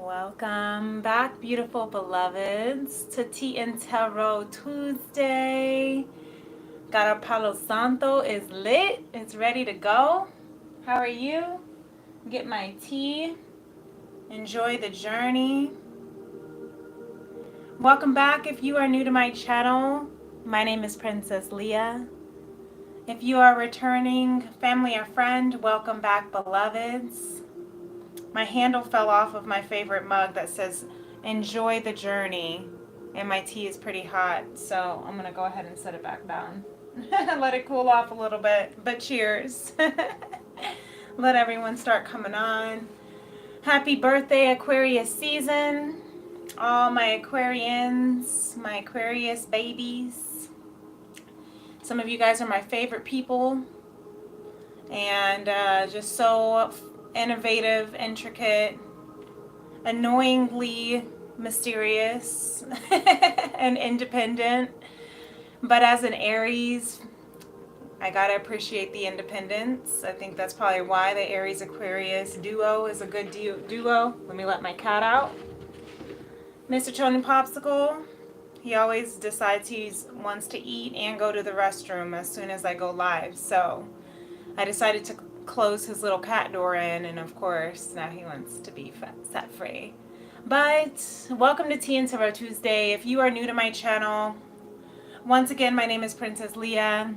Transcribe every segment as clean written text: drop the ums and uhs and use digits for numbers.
Welcome back, beautiful beloveds, to Tea and Tarot Tuesday. Got our Palo Santo is lit. It's ready to go. How are you? Get my tea. Enjoy the journey. Welcome back if you are new to my channel. My name is Princess Leah. If you are returning family or friend, welcome back, beloveds. My handle fell off of my favorite mug that says, enjoy the journey. And my tea is pretty hot, so I'm going to go ahead and set it back down. Let it cool off a little bit, but cheers. Let everyone start coming on. Happy birthday, Aquarius season. All my Aquarians, my Aquarius babies. Some of you guys are my favorite people. And just so innovative, intricate, annoyingly mysterious, and independent. But as an Aries, I gotta appreciate the independence. I think that's probably why the Aries Aquarius duo is a good duo. Let me let my cat out. Mr. Tony Popsicle, he always decides he wants to eat and go to the restroom as soon as I go live. So I decided to close his little cat door in, and of course now he wants to be set free. But welcome to Tea and Tarot Tuesday. If you are new to my channel, once again, my name is Princess Leah.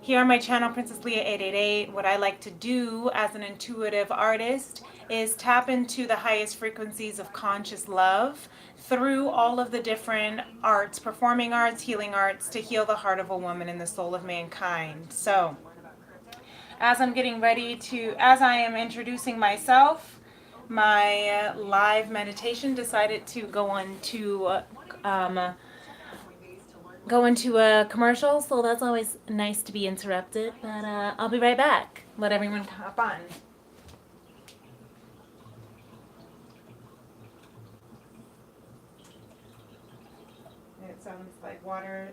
Here on my channel, Princess Leah 888, what I like to do as an intuitive artist is tap into the highest frequencies of conscious love through all of the different arts, performing arts, healing arts, to heal the heart of a woman and the soul of mankind. So as I'm getting ready to, as I am introducing myself, my live meditation decided to go into a commercial, so that's always nice to be interrupted, but I'll be right back. Let everyone hop on. It sounds like water.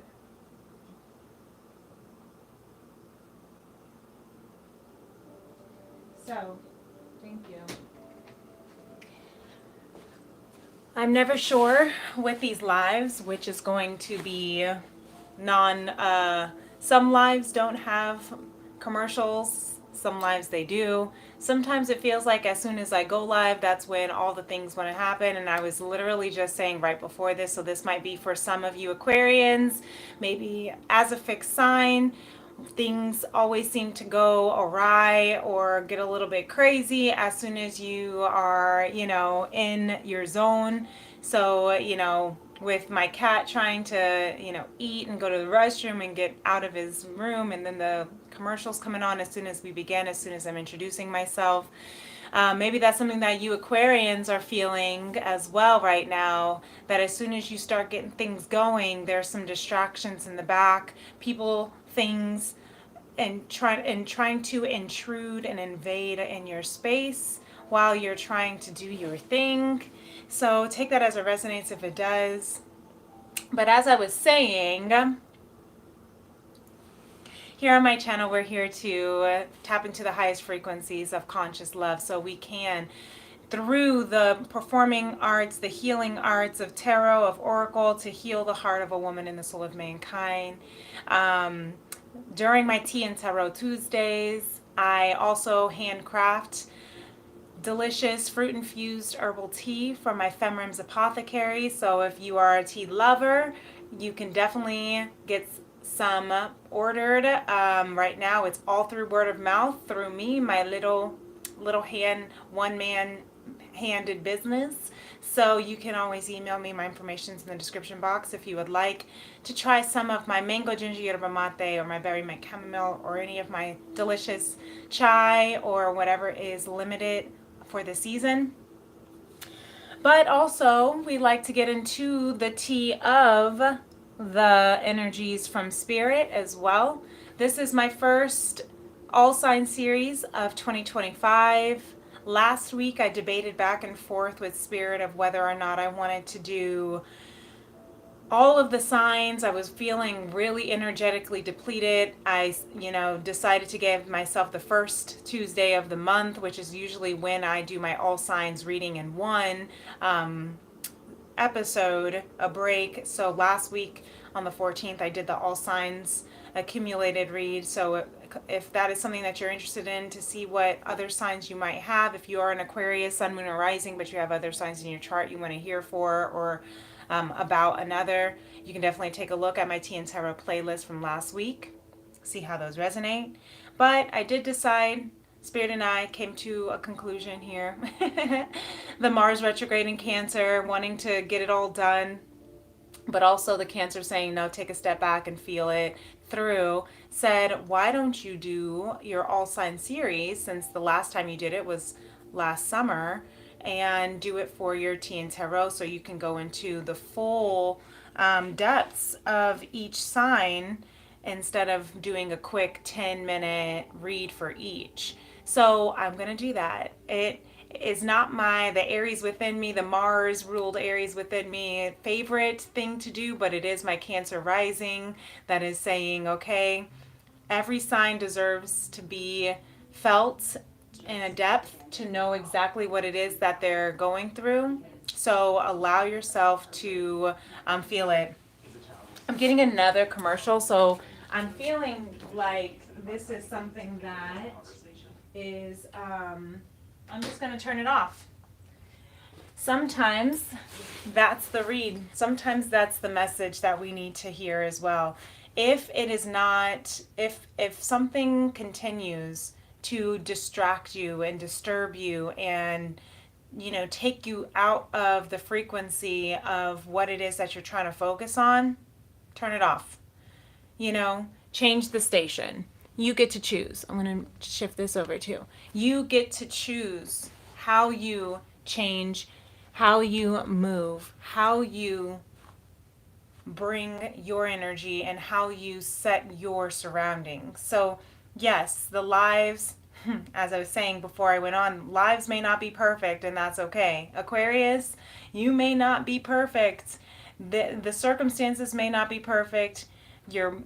So, thank you. I'm never sure with these lives which is going to be some lives don't have commercials, some lives they do. Sometimes it feels like as soon as I go live, that's when all the things want to happen. And I was literally just saying right before this, so this might be for some of you Aquarians, maybe as a fixed sign. Things always seem to go awry or get a little bit crazy as soon as you are, in your zone. So, with my cat trying to, eat and go to the restroom and get out of his room, and then the commercials coming on as soon as we begin, as soon as I'm introducing myself. Maybe that's something that you Aquarians are feeling as well right now, that as soon as you start getting things going, there's some distractions in the back, people, things, and trying to intrude and invade in your space while you're trying to do your thing. So take that as it resonates if it does. But as I was saying, here on my channel, we're here to tap into the highest frequencies of conscious love so we can, through the performing arts, the healing arts of tarot, of oracle, to heal the heart of a woman and the soul of mankind. During my Tea and Tarot Tuesdays, I also handcraft delicious fruit-infused herbal tea from my FemRems apothecary. So if you are a tea lover, you can definitely get some ordered. Right now, it's all through word of mouth, through me, my little one-man handed business. So you can always email me. My information's in the description box if you would like to try some of my mango ginger yerba mate or my berry mint chamomile or any of my delicious chai or whatever is limited for the season. But also, we like to get into the tea of the energies from Spirit as well. This is my first All Sign series of 2025. Last week, I debated back and forth with Spirit of whether or not I wanted to do all of the signs. I was feeling really energetically depleted. I, decided to give myself the first Tuesday of the month, which is usually when I do my all signs reading in one episode, a break. So last week on the 14th, I did the all signs accumulated read. So if that is something that you're interested in, to see what other signs you might have, if you are an Aquarius, Sun, Moon, or Rising, but you have other signs in your chart you want to hear for, or about another, you can definitely take a look at my Tea+Tarot playlist from last week, see how those resonate. But I did decide, Spirit and I came to a conclusion here. The Mars retrograde in Cancer, wanting to get it all done, but also the Cancer saying, no, take a step back and feel it through, said, why don't you do your all sign series, since the last time you did it was last summer, and do it for your Tea+Tarot, so you can go into the full depths of each sign instead of doing a quick 10-minute read for each. So I'm going to do that. It is not the Aries within me, the Mars ruled Aries within me, favorite thing to do, but it is my Cancer rising that is saying, okay, every sign deserves to be felt in a depth, to know exactly what it is that they're going through. So allow yourself to feel it. I'm getting another commercial, so I'm feeling like this is something that is, I'm just going to turn it off. Sometimes that's the read. Sometimes that's the message that we need to hear as well. If it is not, if something continues to distract you and disturb you and take you out of the frequency of what it is that you're trying to focus on, turn it off. Change the station. You get to choose. I'm going to shift this over too. You get to choose how you change, how you move, how you bring your energy, and how you set your surroundings. So yes, the lives, as I was saying before I went on, lives may not be perfect, and that's okay. Aquarius, you may not be perfect. The circumstances may not be perfect. Your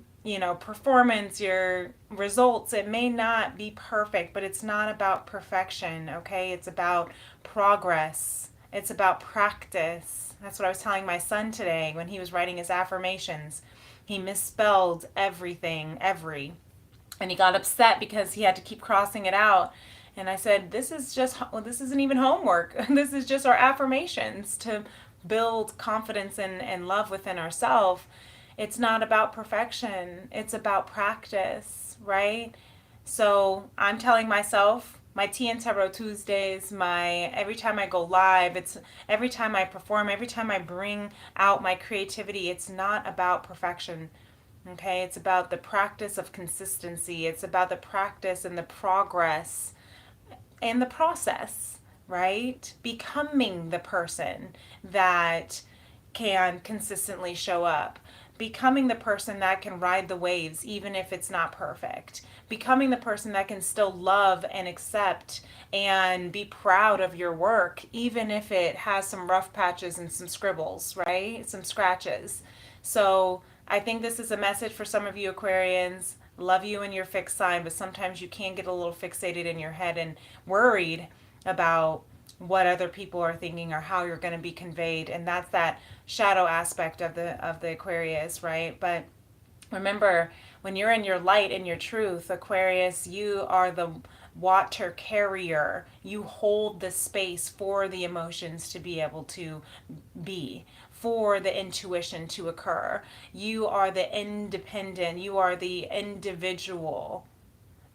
performance, your results, it may not be perfect, but it's not about perfection, okay? It's about progress. It's about practice. That's what I was telling my son today when he was writing his affirmations. He misspelled everything, and he got upset because he had to keep crossing it out. And I said, this isn't even homework. This is just our affirmations to build confidence and love within ourselves. It's not about perfection. It's about practice, right? So I'm telling myself, my Tea+Tarot Tuesdays, every time I go live, it's every time I perform, every time I bring out my creativity, it's not about perfection. Okay, it's about the practice of consistency. It's about the practice and the progress and the process, right? Becoming the person that can consistently show up. Becoming the person that can ride the waves even if it's not perfect. Becoming the person that can still love and accept and be proud of your work even if it has some rough patches and some scribbles, right? Some scratches. So I think this is a message for some of you Aquarians. Love you in your fixed sign, but sometimes you can get a little fixated in your head and worried about what other people are thinking or how you're going to be conveyed, and that's that shadow aspect of the Aquarius, right? But remember, when you're in your light and your truth, Aquarius, you are the water carrier. You hold the space for the emotions to be able to be, for the intuition to occur. You are the independent, you are the individual,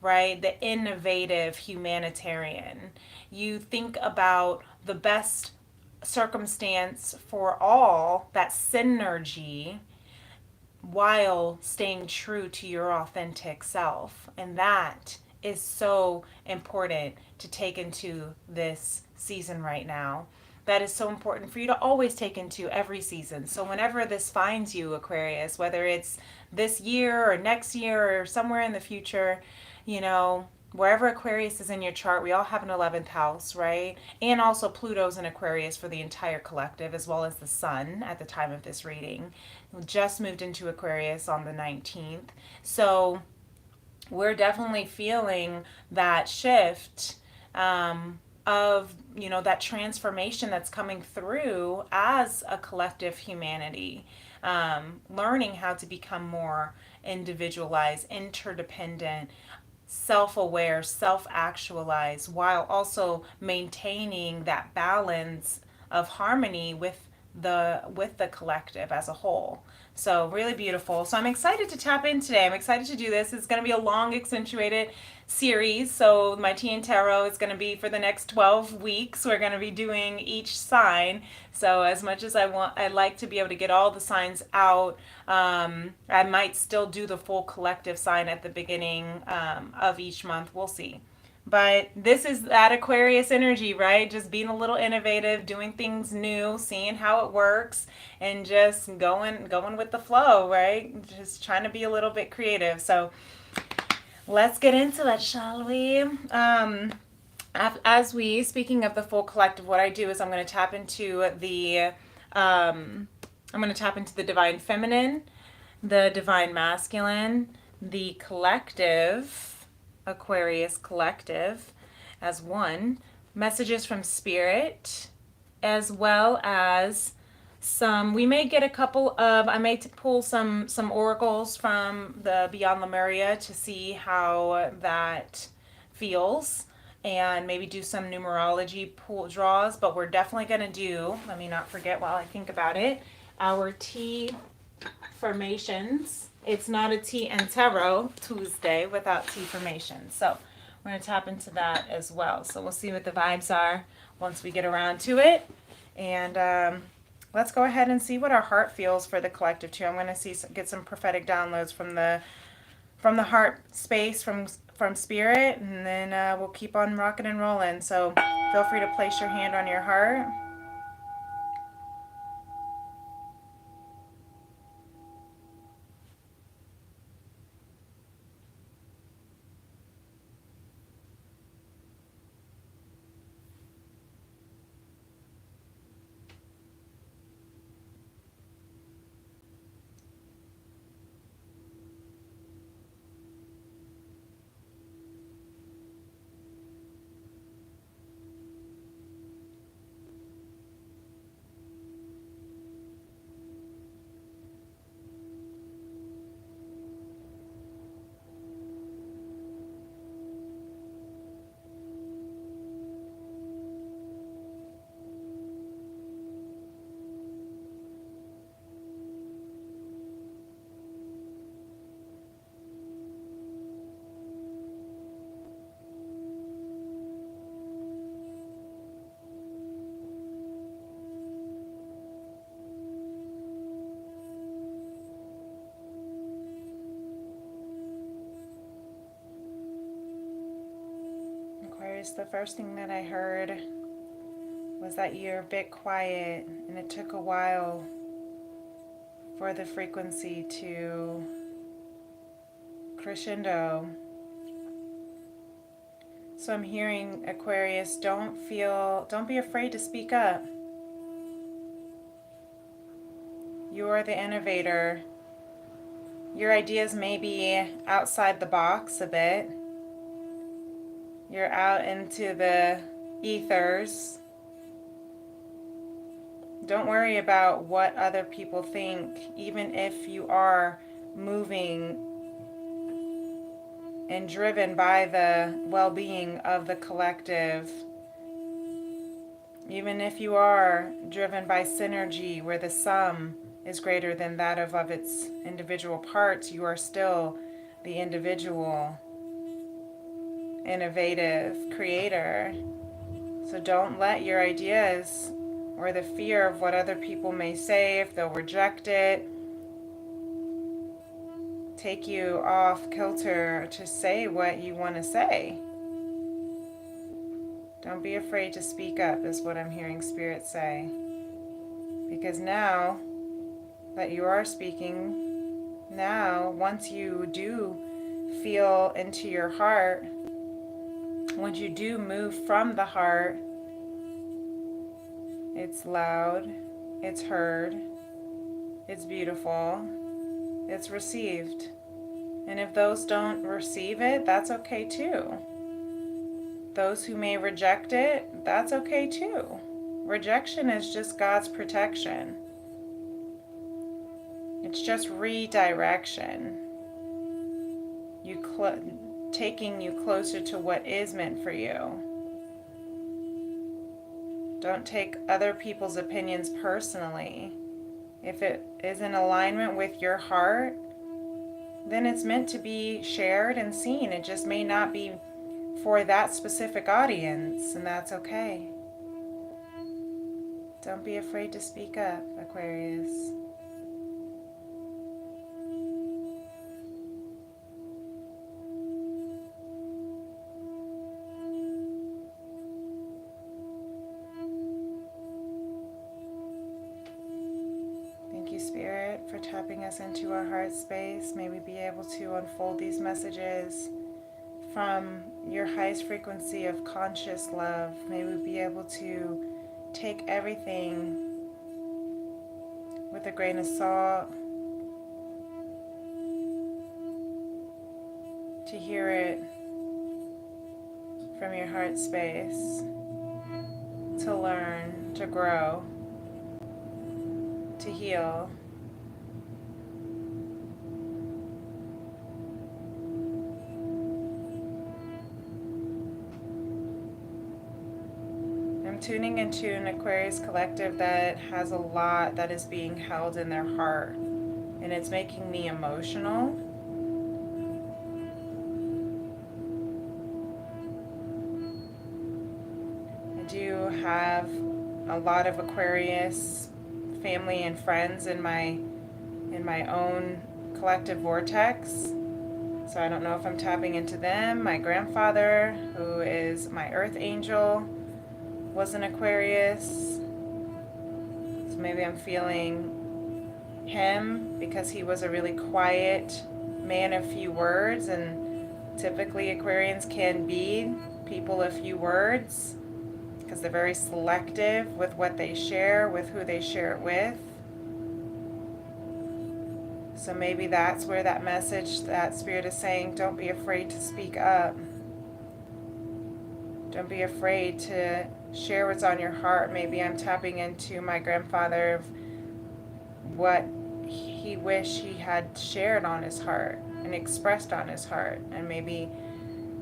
right? The innovative humanitarian. You think about the best circumstance for all, that synergy, while staying true to your authentic self. And that is so important to take into this season right now. That is so important for you to always take into every season. So whenever this finds you, Aquarius, whether it's this year or next year or somewhere in the future, wherever Aquarius is in your chart, we all have an 11th house, right? And also Pluto's in Aquarius for the entire collective, as well as the sun at the time of this reading. We just moved into Aquarius on the 19th. So we're definitely feeling that shift of, you know, that transformation that's coming through as a collective humanity, learning how to become more individualized, interdependent, self-aware, self-actualized, while also maintaining that balance of harmony with the collective as a whole. So really beautiful. So I'm excited to tap in today. I'm excited to do this. It's going to be a long, accentuated series. So my Tea and Tarot is going to be for the next 12 weeks. We're going to be doing each sign. So as much as I'd like to be able to get all the signs out. I might still do the full collective sign at the beginning of each month. We'll see. But this is that Aquarius energy, right? Just being a little innovative, doing things new, seeing how it works, and just going with the flow, right? Just trying to be a little bit creative. So let's get into it, shall we? Speaking of the full collective, what I do is I'm going to tap into the divine feminine, the divine masculine, the collective, Aquarius collective as one, messages from spirit, as well as we may get a couple of, I may pull some oracles from the Beyond Lemuria to see how that feels, and maybe do some numerology pull draws. But we're definitely going to do, let me not forget while I think about it, our tea formations. It's not a Tea and Tarot Tuesday without tea formations. So we're going to tap into that as well. So we'll see what the vibes are once we get around to it. And let's go ahead and see what our heart feels for the collective too. I'm going to get some prophetic downloads from the heart space, from spirit, and then we'll keep on rocking and rolling. So feel free to place your hand on your heart. Aquarius, the first thing that I heard was that you're a bit quiet, and it took a while for the frequency to crescendo. So I'm hearing, Aquarius, don't be afraid to speak up. You are the innovator. Your ideas may be outside the box a bit. You're out into the ethers. Don't worry about what other people think, even if you are moving and driven by the well-being of the collective. Even if you are driven by synergy, where the sum is greater than that of its individual parts, you are still the individual, innovative creator. So don't let your ideas or the fear of what other people may say, if they'll reject it, take you off kilter to say what you want to say. Don't be afraid to speak up, is what I'm hearing Spirit say. Because now that you are speaking, now once you do feel into your heart Once you do move from the heart, it's loud, it's heard, it's beautiful, it's received. And if those don't receive it, that's okay too. Those who may reject it, that's okay too. Rejection is just God's protection. It's just redirection. Taking you closer to what is meant for you. Don't take other people's opinions personally. If it is in alignment with your heart, then it's meant to be shared and seen. It just may not be for that specific audience, and that's okay. Don't be afraid to speak up, Aquarius. Spirit, for tapping us into our heart space. May we be able to unfold these messages from your highest frequency of conscious love. May we be able to take everything with a grain of salt, to hear it from your heart space, to learn, to grow, to heal. I'm tuning into an Aquarius collective that has a lot that is being held in their heart, and it's making me emotional. I do have a lot of Aquarius family and friends in my own collective vortex, so I don't know if I'm tapping into them. My grandfather, who is my earth angel, was an Aquarius, so maybe I'm feeling him because he was a really quiet man of few words, and typically Aquarians can be people of few words because they're very selective with what they share, with who they share it with. So maybe that's where that message, that spirit is saying, don't be afraid to speak up. Don't be afraid to share what's on your heart. Maybe I'm tapping into my grandfather of what he wished he had shared on his heart and expressed on his heart. And maybe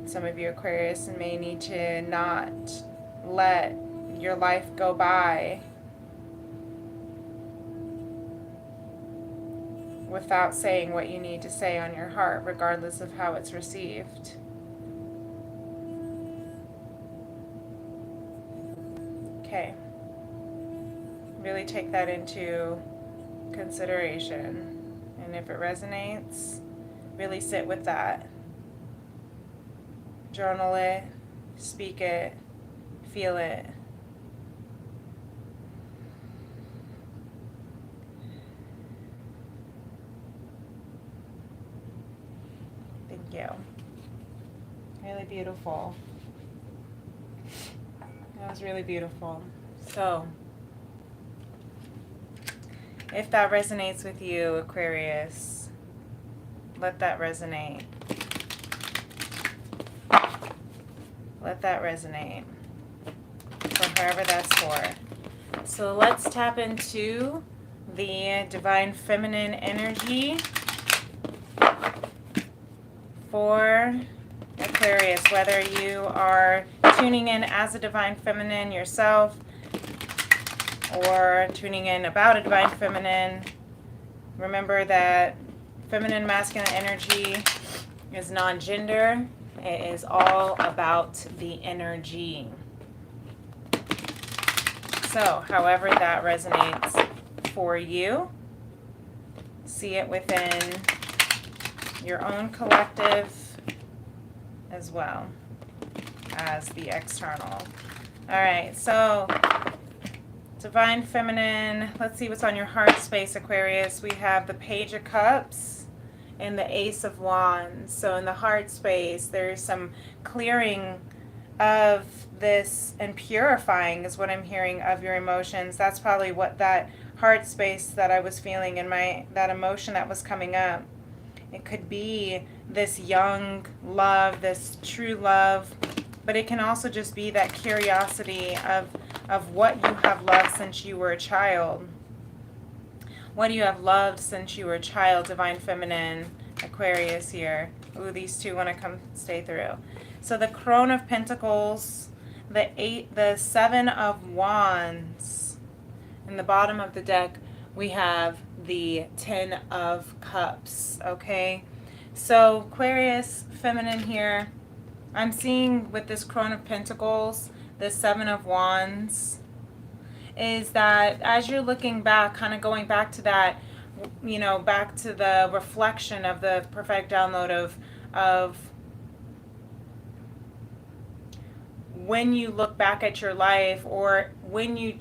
some of you Aquarius may need to not let your life go by without saying what you need to say on your heart, regardless of how it's received. Okay. Really take that into consideration. And if it resonates, really sit with that. Journal it, speak it, feel it. Thank you. Really beautiful. That was really beautiful. So, if that resonates with you, Aquarius, let that resonate. Let that resonate. For whoever that's for. So let's tap into the divine feminine energy for Aquarius, whether you are tuning in as a divine feminine yourself or tuning in about a divine feminine. Remember that feminine masculine energy is non-gender. It is all about the energy. So, however that resonates for you, see it within your own collective as well as the external. All right, so divine feminine, let's see what's on your heart space, Aquarius. We have the Page of Cups and the Ace of Wands. So in the heart space, there's some clearing of this, and purifying is what I'm hearing of your emotions. That's probably what that heart space that I was feeling in that emotion that was coming up. It could be this young love, this true love, but it can also just be that curiosity of what you have loved since you were a child. What do you have loved since you were a child, Divine Feminine, Aquarius here. Ooh, these two want to come stay through. So the Crone of Pentacles, the Seven of Wands. In the bottom of the deck, we have the Ten of Cups, okay? So Aquarius, Feminine here, I'm seeing with this Crone of Pentacles, the Seven of Wands, is that as you're looking back, kind of going back to that, you know, back to the reflection of the prophetic download of when you look back at your life, or when you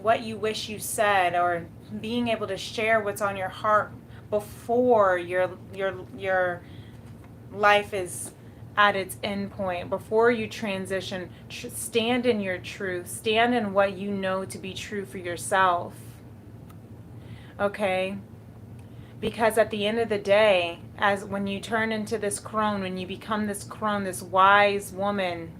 what you wish you said, or being able to share what's on your heart before your life is at its end point, before you transition. Stand in your truth, stand in what you know to be true for yourself, okay? Because at the end of the day, as when you turn into this crone, when you become this crone, this wise woman,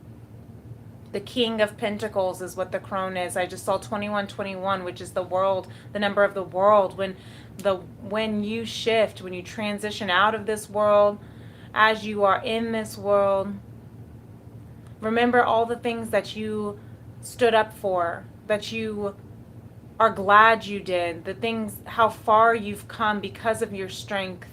the King of Pentacles is what the crone is. I just saw 2121, which is the world, the number of the world. When you shift, when you transition out of this world, as you are in this world, remember all the things that you stood up for, that you are glad you did, the things, how far you've come because of your strength,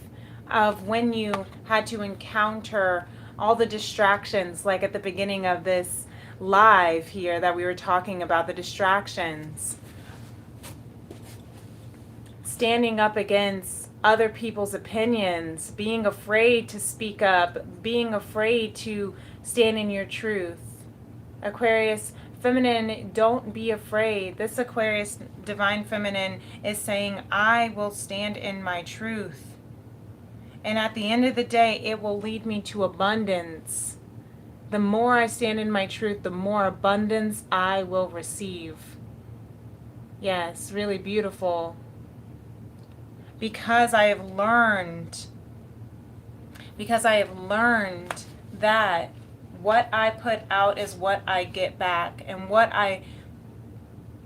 of when you had to encounter all the distractions, like at the beginning of this live here that we were talking about, the distractions, standing up against other people's opinions, being afraid to speak up, being afraid to stand in your truth. Aquarius Feminine, don't be afraid. This Aquarius Divine Feminine is saying, I will stand in my truth. And at the end of the day, it will lead me to abundance. The more I stand in my truth, the more abundance I will receive. Yes, really beautiful. Because I have learned that what I put out is what I get back, and what I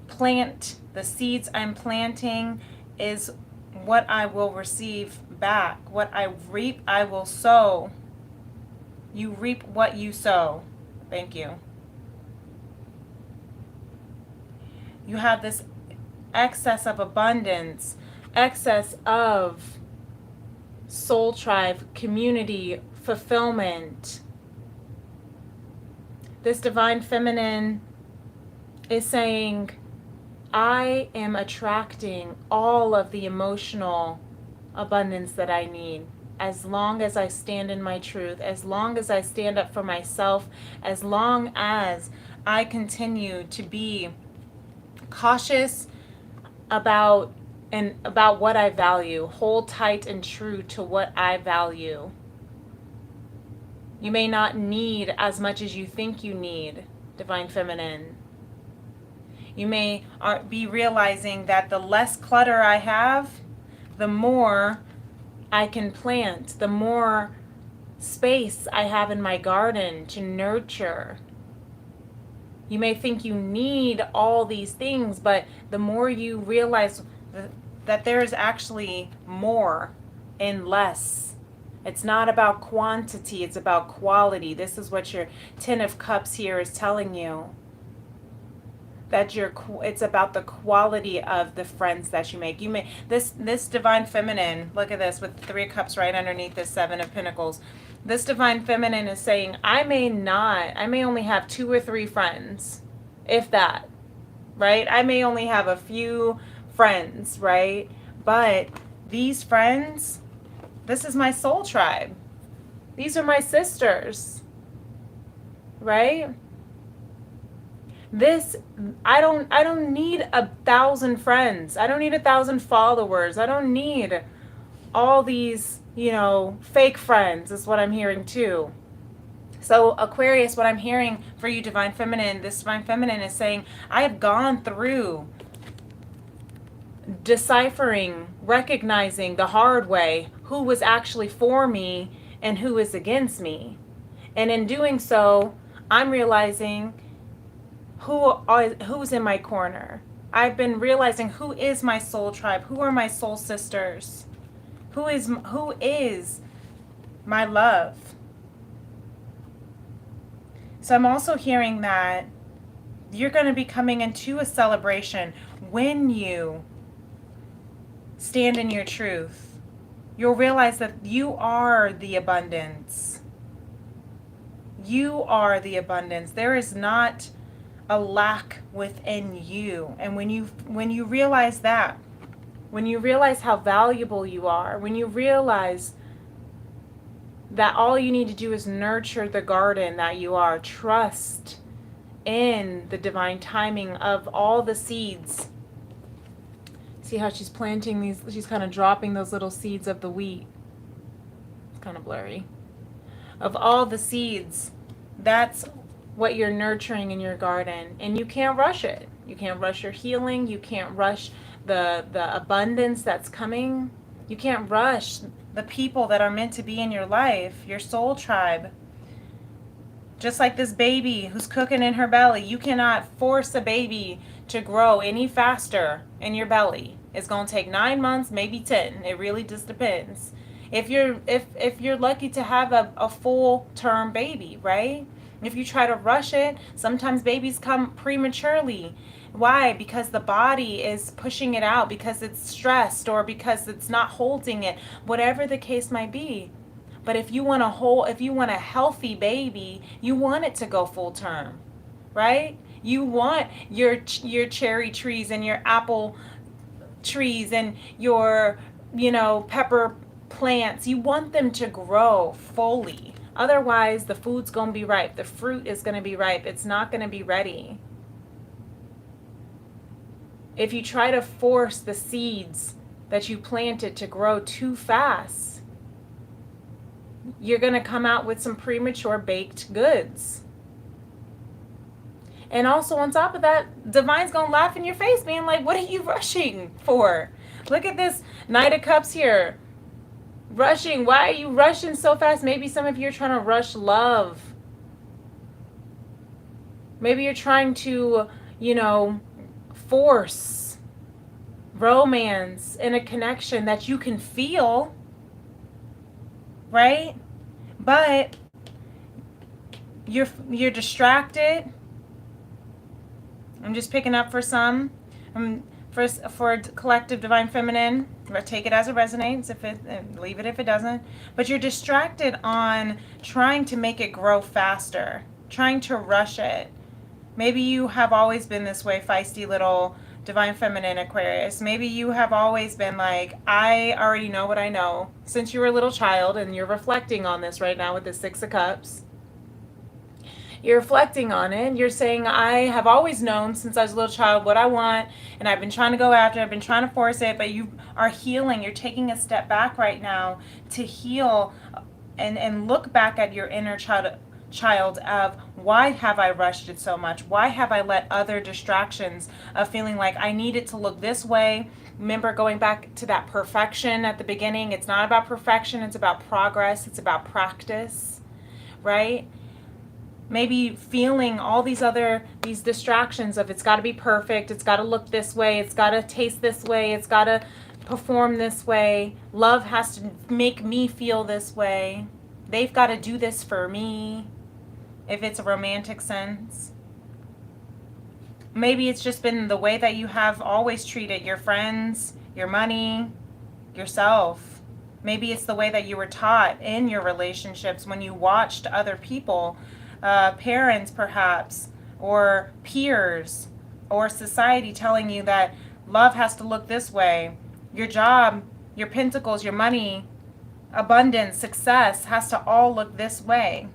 plant, the seeds I'm planting, is what I will receive back. What I reap, I will sow. You reap what you sow. Thank you. You have this excess of abundance, excess of soul tribe, community, fulfillment. This Divine Feminine is saying, I am attracting all of the emotional abundance that I need, as long as I stand in my truth, as long as I stand up for myself, as long as I continue to be cautious about what I value, hold tight and true to what I value. You may not need as much as you think you need, Divine Feminine. You may be realizing that the less clutter I have, the more I can plant, the more space I have in my garden to nurture. You may think you need all these things, but the more you realize that there is actually more in less. It's not about quantity, it's about quality. This is what your Ten of Cups here is telling you. That it's about the quality of the friends that you make. This Divine Feminine, look at this with Three of Cups right underneath this Seven of Pentacles. This Divine Feminine is saying, I may only have 2 or 3 friends, if that, right? I may only have a few friends, right? But these friends, this is my soul tribe. These are my sisters, right? I don't need 1,000 friends. I don't need 1,000 followers. I don't need all these, fake friends is what I'm hearing too. So Aquarius, what I'm hearing for you, Divine Feminine, this Divine Feminine is saying, I have gone through deciphering, recognizing the hard way who was actually for me and who is against me. And in doing so, I'm realizing who's in my corner. I've been realizing who is my soul tribe, who are my soul sisters, who is my love. So I'm also hearing that you're going to be coming into a celebration when you stand in your truth. You'll realize that you are the abundance. You are the abundance. There is not a lack within you. And when you realize that, when you realize how valuable you are, when you realize that all you need to do is nurture the garden that you are, trust in the divine timing of all the seeds. See how she's planting these, she's kind of dropping those little seeds of the wheat. It's kind of blurry. Of all the seeds, that's what you're nurturing in your garden. And you can't rush it. You can't rush your healing. You can't rush the abundance that's coming. You can't rush the people that are meant to be in your life, your soul tribe. Just like this baby who's cooking in her belly, you cannot force a baby to grow any faster in your belly. It's going to take 9 months, maybe 10. It really just depends. If you're lucky to have a full-term baby, right? If you try to rush it, sometimes babies come prematurely. Why? Because the body is pushing it out, because it's stressed, or because it's not holding it, whatever the case might be. But if you want a healthy baby, you want it to go full term, right? You want your cherry trees and your apple trees and your, pepper plants. You want them to grow fully. Otherwise, the food's going to be ripe. The fruit is going to be ripe. It's not going to be ready. If you try to force the seeds that you planted to grow too fast, you're going to come out with some premature baked goods. And also on top of that, Divine's going to laugh in your face being like, what are you rushing for? Look at this Knight of Cups here. Rushing. Why are you rushing so fast? Maybe some of you are trying to rush love. Maybe you're trying to, force romance in a connection that you can feel, right? But you're distracted. I'm just picking up for some. For collective Divine Feminine, take it as it resonates. Leave it if it doesn't. But you're distracted on trying to make it grow faster, trying to rush it. Maybe you have always been this way, feisty little Divine Feminine Aquarius. Maybe you have always been like, I already know what I know since you were a little child, and you're reflecting on this right now with the Six of Cups. You're reflecting on it. You're saying, I have always known since I was a little child what I want, and I've been trying to go after it. I've been trying to force it, but you are healing. You're taking a step back right now to heal and look back at your inner child of, why have I rushed it so much? Why have I let other distractions of feeling like I need it to look this way? Remember, going back to that perfection at the beginning, it's not about perfection, it's about progress, it's about practice, right? Maybe feeling all these distractions of, it's got to be perfect, it's got to look this way, it's got to taste this way, it's got to perform this way, love has to make me feel this way, they've got to do this for me, if it's a romantic sense. Maybe it's just been the way that you have always treated your friends, your money, yourself. Maybe it's the way that you were taught in your relationships when you watched other people, parents perhaps, or peers, or society telling you that love has to look this way. Your job, your pentacles, your money, abundance, success has to all look this way.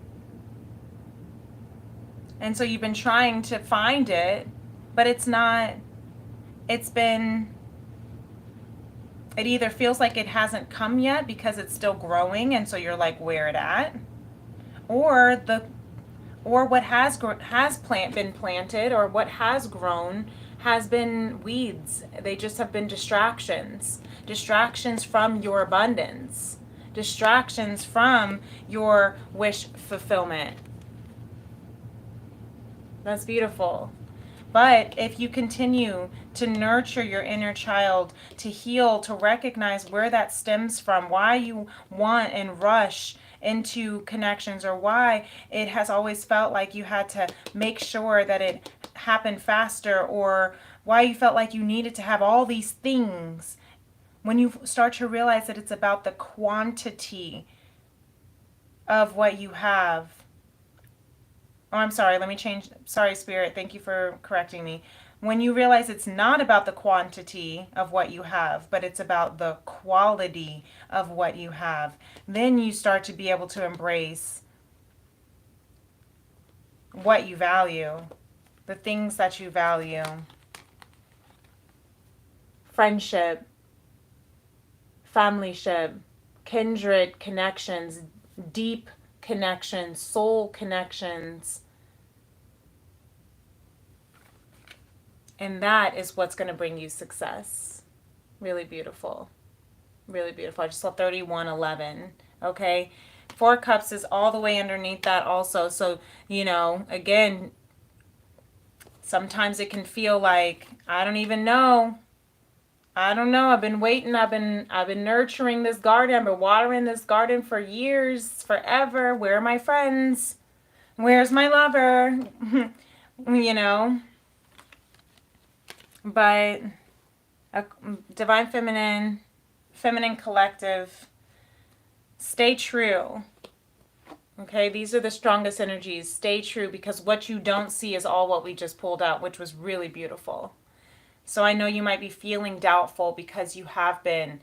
And so you've been trying to find it, but it's not, it either feels like it hasn't come yet because it's still growing, and so you're like, where it at? Or or what been planted, or what has grown has been weeds. They just have been distractions. Distractions from your abundance. Distractions from your wish fulfillment. That's beautiful. But if you continue to nurture your inner child, to heal, to recognize where that stems from, why you want and rush into connections, or why it has always felt like you had to make sure that it happened faster, or why you felt like you needed to have all these things, when you start to realize that it's about the quantity of what you have. Oh, I'm sorry. Let me change. Sorry, Spirit. Thank you for correcting me. When you realize it's not about the quantity of what you have, but it's about the quality of what you have, then you start to be able to embrace what you value, the things that you value. Friendship, familyship, kindred connections, deep connections, soul connections. And that is what's going to bring you success. Really beautiful. Really beautiful. I just saw 3111. Okay. 4 Cups is all the way underneath that also. So, you know, again, sometimes it can feel like, I don't even know. I don't know. I've been waiting. I've been nurturing this garden. I've been watering this garden for years, forever. Where are my friends? Where's my lover? You know. But Divine Feminine, Feminine Collective, stay true. Okay, these are the strongest energies. Stay true, because what you don't see is all what we just pulled out, which was really beautiful. So I know you might be feeling doubtful because you have been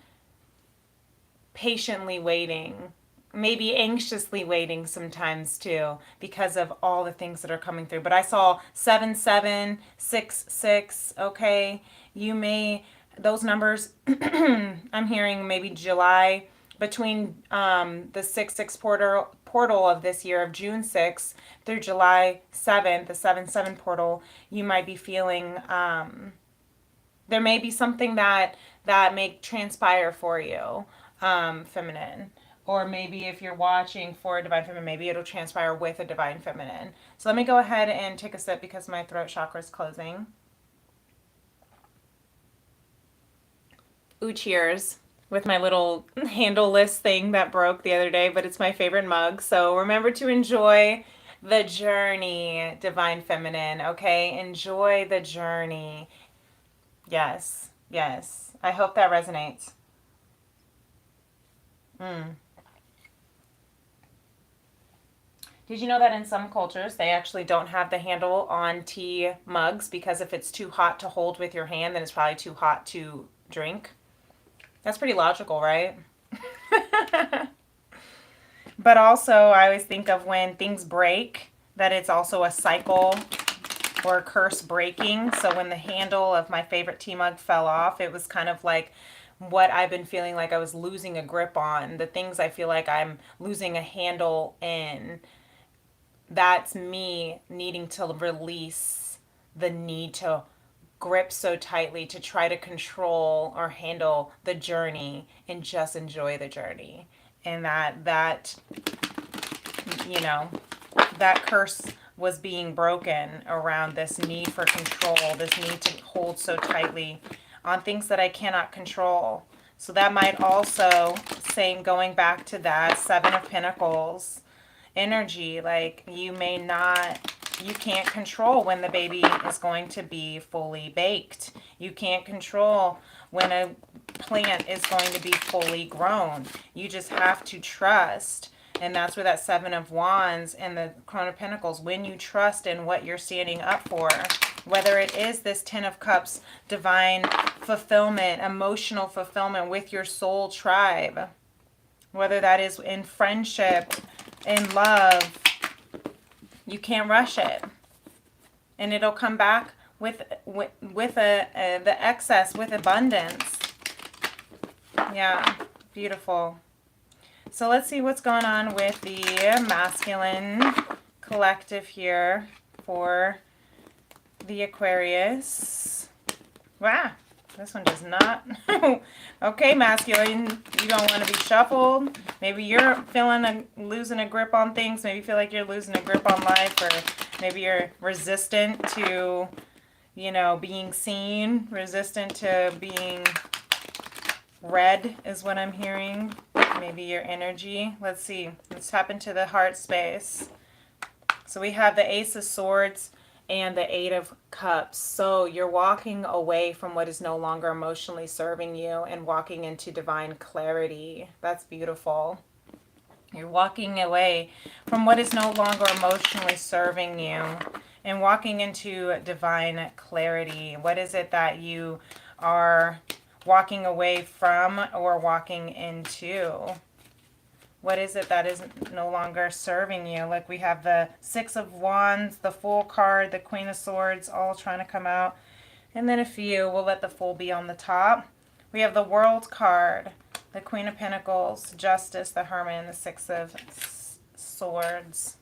patiently waiting, maybe anxiously waiting sometimes too, because of all the things that are coming through. But I saw 7766. Okay, you may, those numbers, I'm hearing maybe July, between the 6/6 portal of this year, of June 6th through July 7th, the 7/7 portal, you might be feeling, there may be something that may transpire for you, feminine. Or maybe if you're watching for a Divine Feminine, maybe it'll transpire with a Divine Feminine. So let me go ahead and take a sip because my throat chakra is closing. Ooh, cheers. With my little handleless thing that broke the other day, but it's my favorite mug. So remember to enjoy the journey, Divine Feminine, okay? Enjoy the journey. Yes, yes. I hope that resonates. Did you know that in some cultures, they actually don't have the handle on tea mugs because if it's too hot to hold with your hand, then it's probably too hot to drink? That's pretty logical, right? But also, I always think of when things break, that it's also a cycle or a curse breaking. So when the handle of my favorite tea mug fell off, it was kind of like what I've been feeling like I was losing a grip on. The things I feel like I'm losing a handle in. That's me needing to release the need to grip so tightly to try to control or handle the journey and just enjoy the journey. And that you know, that curse was being broken around this need for control, this need to hold so tightly on things that I cannot control. So that might also, same going back to that 7 of Pentacles energy, like you can't control when the baby is going to be fully baked. You can't control when a plant is going to be fully grown. You just have to trust. And that's where that 7 of Wands and the Crown of Pentacles, when you trust in what you're standing up for, whether it is this 10 of Cups, divine fulfillment, emotional fulfillment with your soul tribe, whether that is in friendship, in love, you can't rush it. And it'll come back with the excess, with abundance. Yeah, beautiful. So let's see what's going on with the masculine Collective here for the Aquarius. Wow, this one does not. Okay, masculine, you don't want to be shuffled. Maybe you're feeling losing a grip on things. Maybe you feel like you're losing a grip on life, or maybe you're resistant to, you know, being seen, resistant to being read is what I'm hearing. Maybe your energy. Let's see. Let's tap into the heart space. So we have the Ace of Swords and the Eight of Cups. So you're walking away from what is no longer emotionally serving you and walking into divine clarity. That's beautiful. You're walking away from what is no longer emotionally serving you and walking into divine clarity. What is it that you are walking away from or walking into? What is it that is no longer serving you? Like we have the Six of Wands, the Fool card, the Queen of Swords, all trying to come out. And then a few, we'll let the Fool be on the top. We have the World card, the Queen of Pentacles, Justice, the Hermit, and the Six of Swords.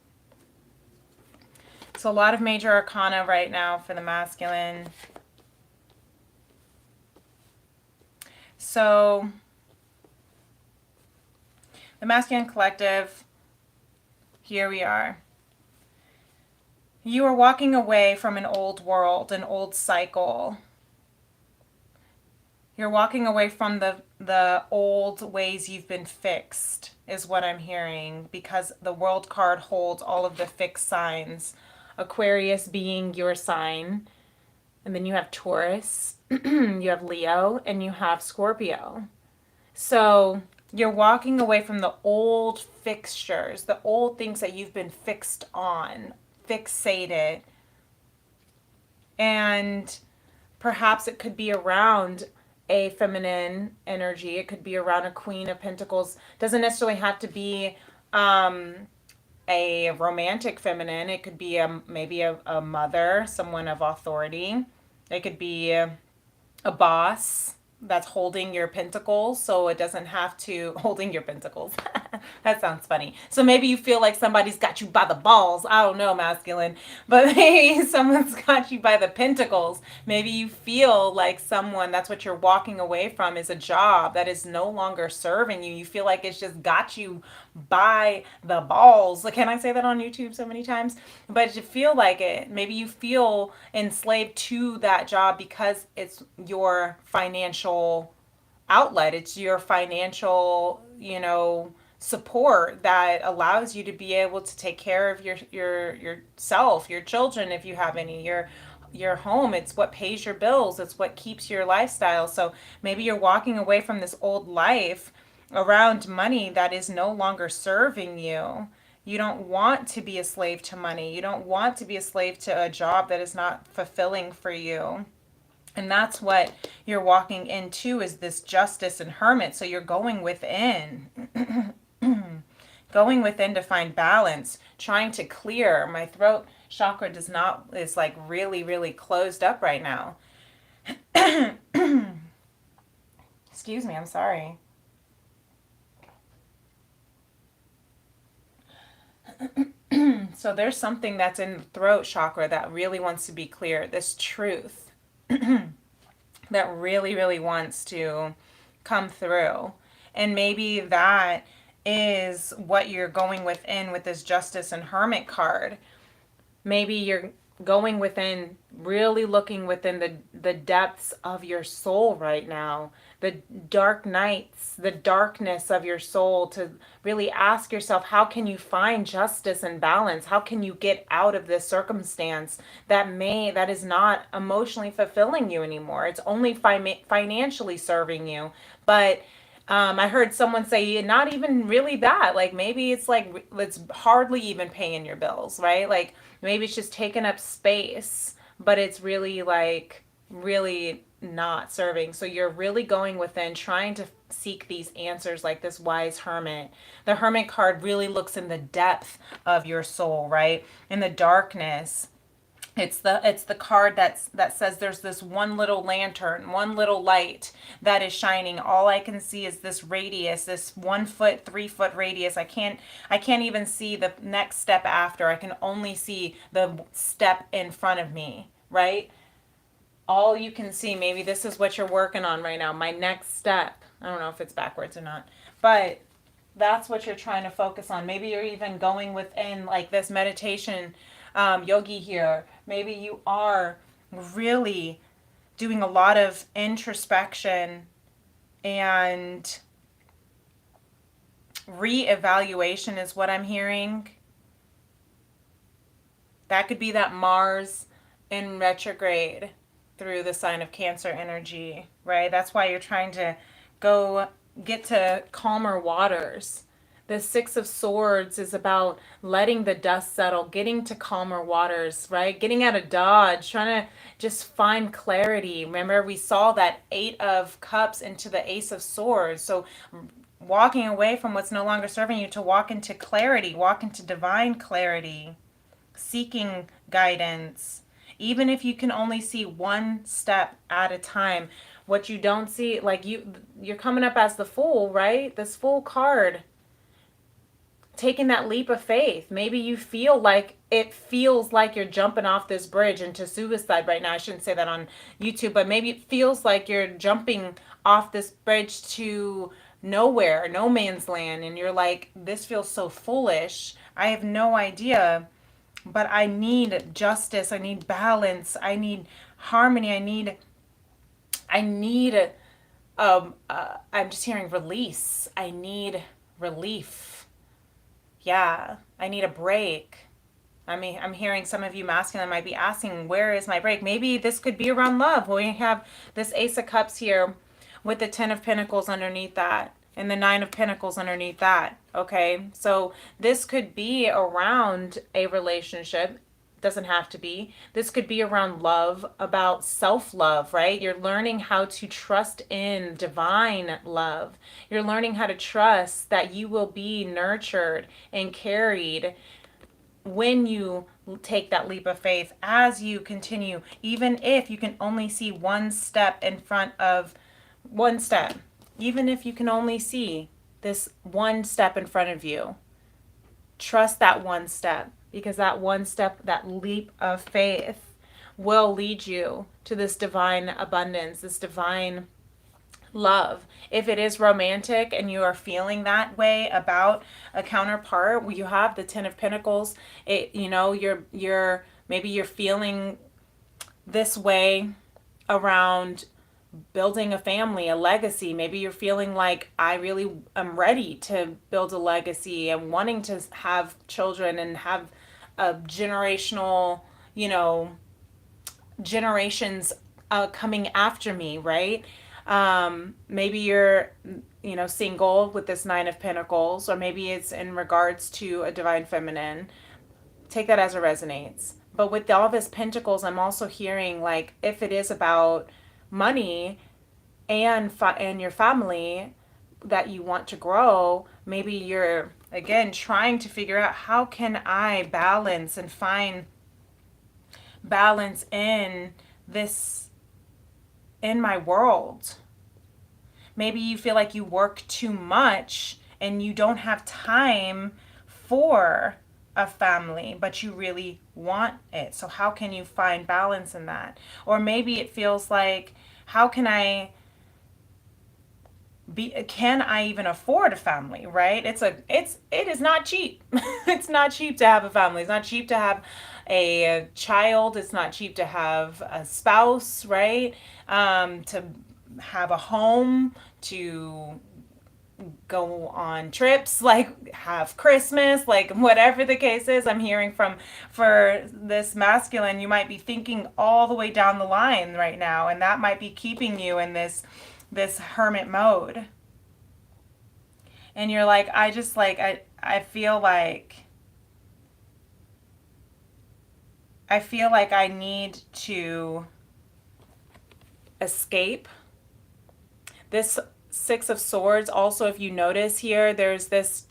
So a lot of major arcana right now for the masculine. So the masculine collective, here we are. You are walking away from an old world, an old cycle. You're walking away from the old ways you've been fixed, is what I'm hearing, because the World card holds all of the fixed signs. Aquarius being your sign. And then you have Taurus, you have Leo, and you have Scorpio. So you're walking away from the old fixtures, the old things that you've been fixed on, fixated. And perhaps it could be around a feminine energy. It could be around a Queen of Pentacles. Doesn't necessarily have to be a romantic feminine. It could be maybe a mother, someone of authority. It could be a boss that's holding your pentacles, so it doesn't have to holding your pentacles. That sounds funny. So maybe you feel like somebody's got you by the balls. I don't know, masculine, but maybe someone's got you by the pentacles. Maybe you feel like someone, that's what you're walking away from, is a job that is no longer serving you. You feel like it's just got you by the balls. Can I say that on YouTube so many times? But you feel like it. Maybe you feel enslaved to that job because it's your financial outlet. It's your financial, support that allows you to be able to take care of yourself, your children, if you have any, your home. It's what pays your bills. It's what keeps your lifestyle. So maybe you're walking away from this old life around money that is no longer serving you. You don't want to be a slave to money. You don't want to be a slave to a job that is not fulfilling for you. And that's what you're walking into, is this Justice and Hermit. So you're going within. Going within to find balance, trying to clear. My throat chakra is like really, really closed up right now. Excuse me, I'm sorry. So there's something that's in the throat chakra that really wants to be clear. This truth that really, really wants to come through. And maybe that is what you're going within with this Justice and Hermit card. Maybe you're going within, really looking within the depths of your soul right now, the dark nights, the darkness of your soul, to really ask yourself, how can you find justice and balance? How can you get out of this circumstance that is not emotionally fulfilling you anymore? It's only financially serving you, but I heard someone say not even really that. Like maybe it's like it's hardly even paying your bills, right? Like maybe it's just taking up space, but it's really like really not serving. So you're really going within, trying to seek these answers, like this wise hermit. The Hermit card really looks in the depth of your soul, right? In the darkness. It's the card that says there's this one little lantern, one little light that is shining. All I can see is this radius, this 1 foot, 3 foot radius. I can't even see the next step after. I can only see the step in front of me, right? All you can see, maybe this is what you're working on right now. My next step. I don't know if it's backwards or not, but that's what you're trying to focus on. Maybe you're even going within like this meditation yogi here. Maybe you are really doing a lot of introspection and reevaluation is what I'm hearing. That could be that Mars in retrograde through the sign of Cancer energy, right? That's why you're trying to go get to calmer waters. The Six of Swords is about letting the dust settle, getting to calmer waters, right? Getting out of Dodge, trying to just find clarity. Remember, we saw that Eight of Cups into the Ace of Swords. So walking away from what's no longer serving you to walk into clarity, walk into divine clarity, seeking guidance. Even if you can only see one step at a time, what you don't see, like you're coming up as the Fool, right? This Fool card, taking that leap of faith. Maybe you feel like it feels like you're jumping off this bridge into suicide right now. I shouldn't say that on YouTube, but maybe it feels like you're jumping off this bridge to nowhere, no man's land, and you're like, this feels so foolish. I have no idea, but I need justice. I need balance. I need harmony. I need I'm just hearing release. I need relief. Yeah, I need a break. I mean, I'm hearing some of you masculine might be asking, where is my break? Maybe this could be around love. We have this Ace of Cups here with the Ten of Pentacles underneath that and the Nine of Pentacles underneath that. Okay, so this could be around a relationship. Doesn't have to be. This could be around love, about self-love, right? You're learning how to trust in divine love. You're learning how to trust that you will be nurtured and carried when you take that leap of faith, as you continue, even if you can only see one step in front of one step, even if you can only see this one step in front of you, trust that one step, because that one step, that leap of faith will lead you to this divine abundance, this divine love. If it is romantic and you are feeling that way about a counterpart, you have the Ten of Pentacles. You're maybe you're feeling this way around building a family, a legacy. Maybe you're feeling like, I really am ready to build a legacy and wanting to have children and have a generational, generations coming after me, right? Maybe you're, single with this Nine of Pentacles, or maybe it's in regards to a divine feminine. Take that as it resonates. But with all this Pentacles, I'm also hearing like, if it is about money and your family that you want to grow, maybe you're again trying to figure out, how can I balance and find balance in this, in my world. Maybe you feel like you work too much and you don't have time for a family, but you really want it. So how can you find balance in that? Or maybe it feels like, how can can I even afford a family, right? It is not cheap. It's not cheap to have a family. It's not cheap to have a child. It's not cheap to have a spouse, right? To have a home, to go on trips, like have Christmas, like whatever the case is. I'm hearing for this masculine, you might be thinking all the way down the line right now, and that might be keeping you in this hermit mode. And you're like, I feel like I need to escape. This Six of Swords, also, if you notice here, there's this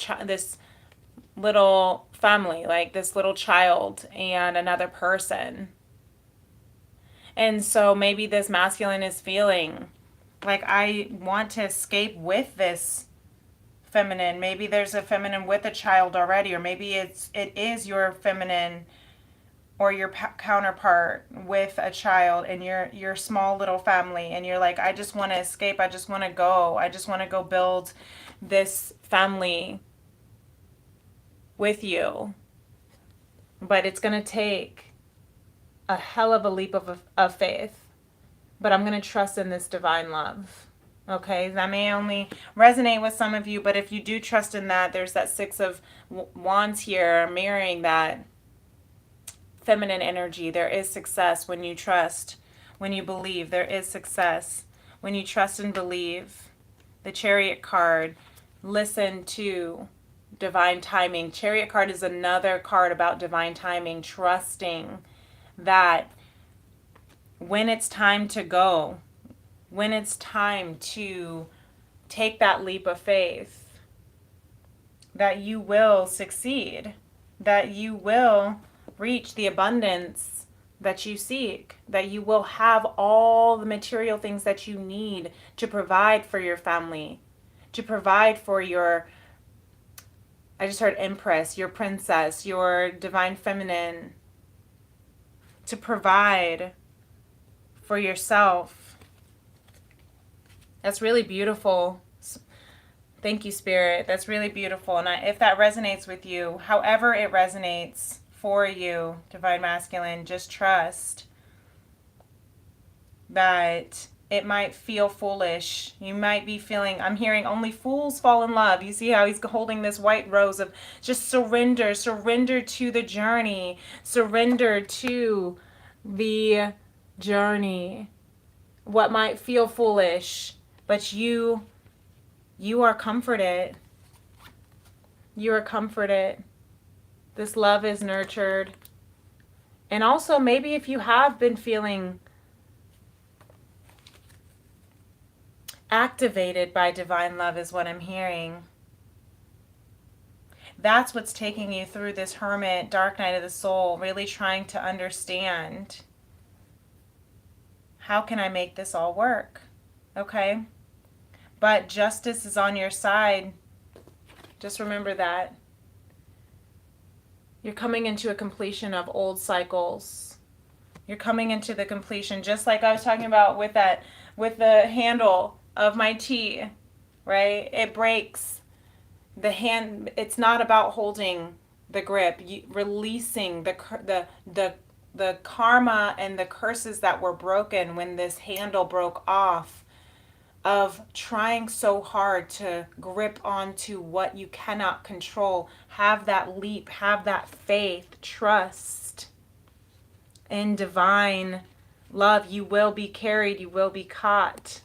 little family, like this little child and another person. And so maybe this masculine is feeling like, I want to escape with this feminine. Maybe there's a feminine with a child already, or maybe it is your feminine or your counterpart with a child and your small little family, and you're like, I just want to escape. I just want to go. I just want to go build this family with you. But it's going to take a hell of a leap of faith. But I'm going to trust in this divine love. Okay, that may only resonate with some of you, but if you do trust in that, there's that Six of Wands here mirroring that feminine energy. There is success when you trust, when you believe. There is success when you trust and believe. The Chariot card, listen to divine timing. Chariot card is another card about divine timing, trusting that when it's time to go, when it's time to take that leap of faith, that you will succeed, that you will reach the abundance that you seek, that you will have all the material things that you need to provide for your family, to provide for your, I just heard Empress, your princess, your divine feminine, to provide for yourself. That's really beautiful. Thank you, Spirit. That's really beautiful. And if that resonates with you, however it resonates for you, Divine Masculine, just trust that it might feel foolish. You might be feeling, I'm hearing only fools fall in love. You see how he's holding this white rose of just surrender, surrender to the journey, surrender to the journey. What might feel foolish, but you are comforted. You are comforted. This love is nurtured. And also, maybe if you have been feeling activated by divine love, is what I'm hearing. That's what's taking you through this hermit, dark night of the soul, really trying to understand, how can I make this all work? Okay? But justice is on your side. Just remember that. You're coming into a completion of old cycles. You're coming into the completion, just like I was talking about with that, with the handle of my tea, right? It breaks the hand. It's not about holding the grip, releasing the karma and the curses that were broken when this handle broke off, of trying so hard to grip onto what you cannot control. Have that leap, have that faith, trust in divine love. You will be carried, you will be caught,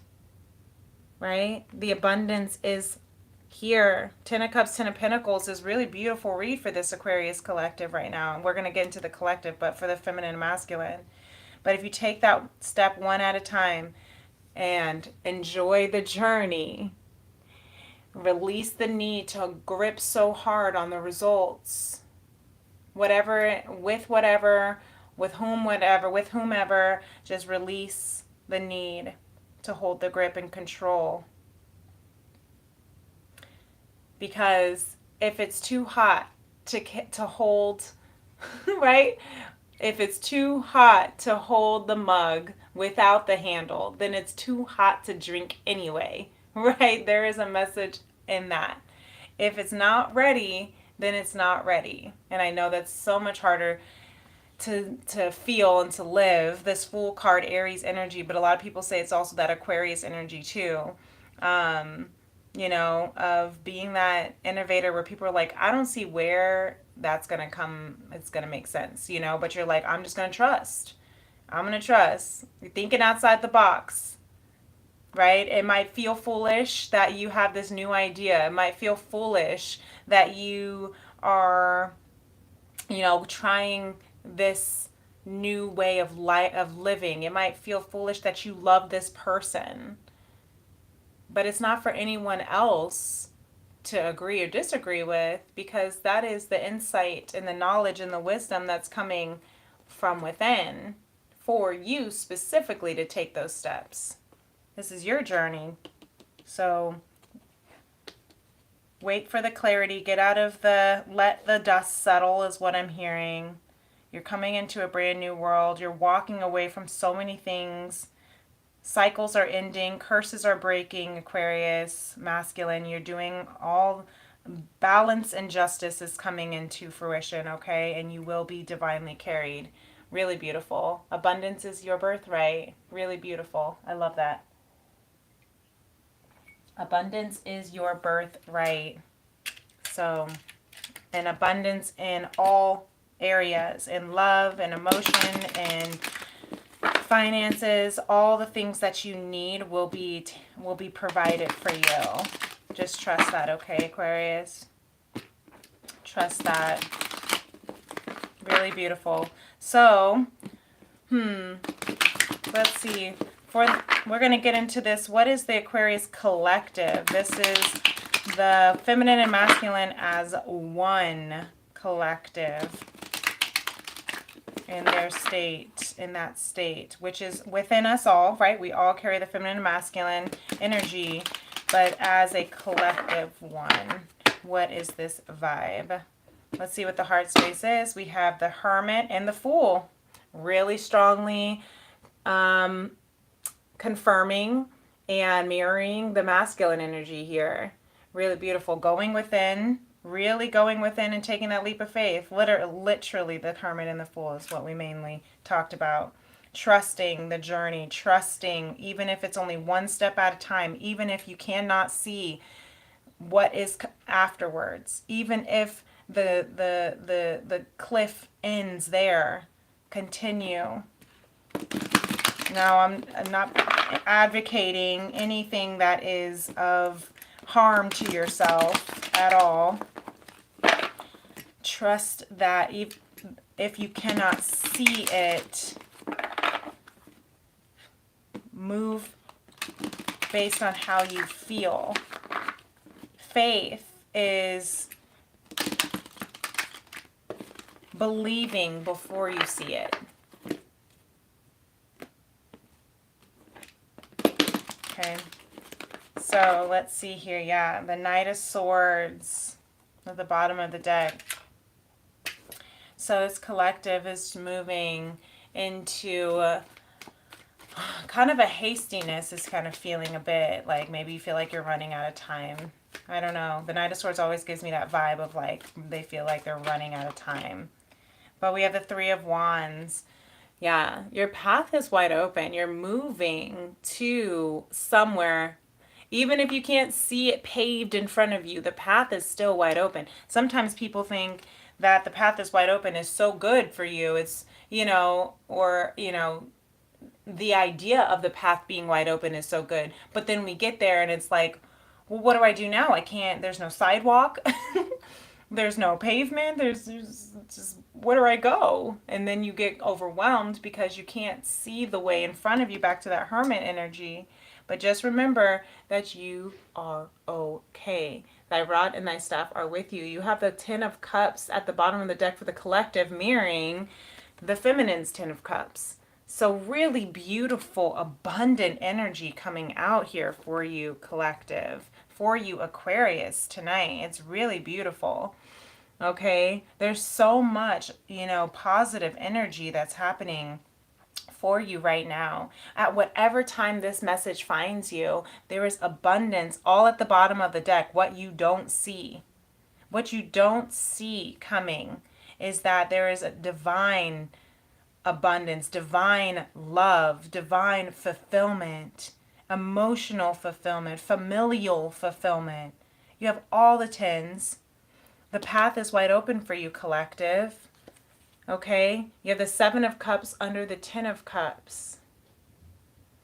right? The abundance is here. Ten of Cups, Ten of Pentacles is really beautiful read for this Aquarius collective right now. And we're going to get into the collective, but for the feminine and masculine. But if you take that step one at a time, and enjoy the journey. Release the need to grip so hard on the results. With whomever, just release the need to hold the grip and control. Because if it's too hot to hold, right? If it's too hot to hold the mug without the handle, then it's too hot to drink anyway, right? There is a message in that. If it's not ready, then it's not ready. And I know that's so much harder to feel and to live, this Fool card, Aries energy, but a lot of people say it's also that Aquarius energy too. Of being that innovator where people are like, I don't see where that's going to come, it's going to make sense, but you're like, I'm just going to trust. I'm going to trust. You're thinking outside the box, right? It might feel foolish that you have this new idea. It might feel foolish that you are, trying this new way of living. It might feel foolish that you love this person. But it's not for anyone else to agree or disagree with, because that is the insight and the knowledge and the wisdom that's coming from within for you specifically to take those steps. This is your journey. So wait for the clarity. Get out of let the dust settle is what I'm hearing. You're coming into a brand new world. You're walking away from so many things. Cycles are ending. Curses are breaking, Aquarius, masculine. You're doing all balance and justice is coming into fruition, okay? And you will be divinely carried. Really beautiful. Abundance is your birthright. Really beautiful. I love that. Abundance is your birthright. So, and abundance in all areas, in love and emotion and finances, all the things that you need will be provided for you. Just trust that, okay, Aquarius? Trust that. Really beautiful. So, let's see. We're going to get into this. What is the Aquarius collective? This is the feminine and masculine as one collective in their state, in that state, which is within us all, right? We all carry the feminine and masculine energy, but as a collective one. What is this vibe? Let's see what the heart space is. We have the Hermit and the Fool. Really strongly confirming and mirroring the masculine energy here. Really beautiful. Going within, really going within and taking that leap of faith. Literally, the Hermit and the Fool is what we mainly talked about. Trusting the journey, trusting, even if it's only one step at a time, even if you cannot see what is afterwards, even if the cliff ends there, continue. Now, I'm not advocating anything that is of harm to yourself at all. Trust that if you cannot see it, move based on how you feel. Faith is believing before you see it. Okay, so let's see here. Yeah, the Knight of Swords at the bottom of the deck. So this collective is moving into kind of a hastiness, is kind of feeling a bit like maybe you feel like you're running out of time. I don't know. The Knight of Swords always gives me that vibe of like they feel like they're running out of time. But we have the Three of Wands. Yeah, your path is wide open. You're moving to somewhere. Even if you can't see it paved in front of you, the path is still wide open. Sometimes people think that the path is wide open is so good for you. It's, or, the idea of the path being wide open is so good. But then we get there and it's like, well, what do I do now? I can't, there's no sidewalk. There's no pavement. There's just, where do I go? And then you get overwhelmed because you can't see the way in front of you, back to that Hermit energy. But just remember that you are okay. Thy rod and thy staff are with you. You have the Ten of Cups at the bottom of the deck for the collective, mirroring the feminine's Ten of Cups. So really beautiful, abundant energy coming out here for you, collective. For you, Aquarius, tonight. It's really beautiful. Okay? There's so much, positive energy that's happening for you right now. At whatever time this message finds you, there is abundance all at the bottom of the deck. What you don't see. What you don't see coming is that there is a divine abundance, divine love, divine fulfillment, emotional fulfillment, familial fulfillment. You have all the tens. The path is wide open for you, collective. Okay? You have the Seven of Cups under the Ten of Cups.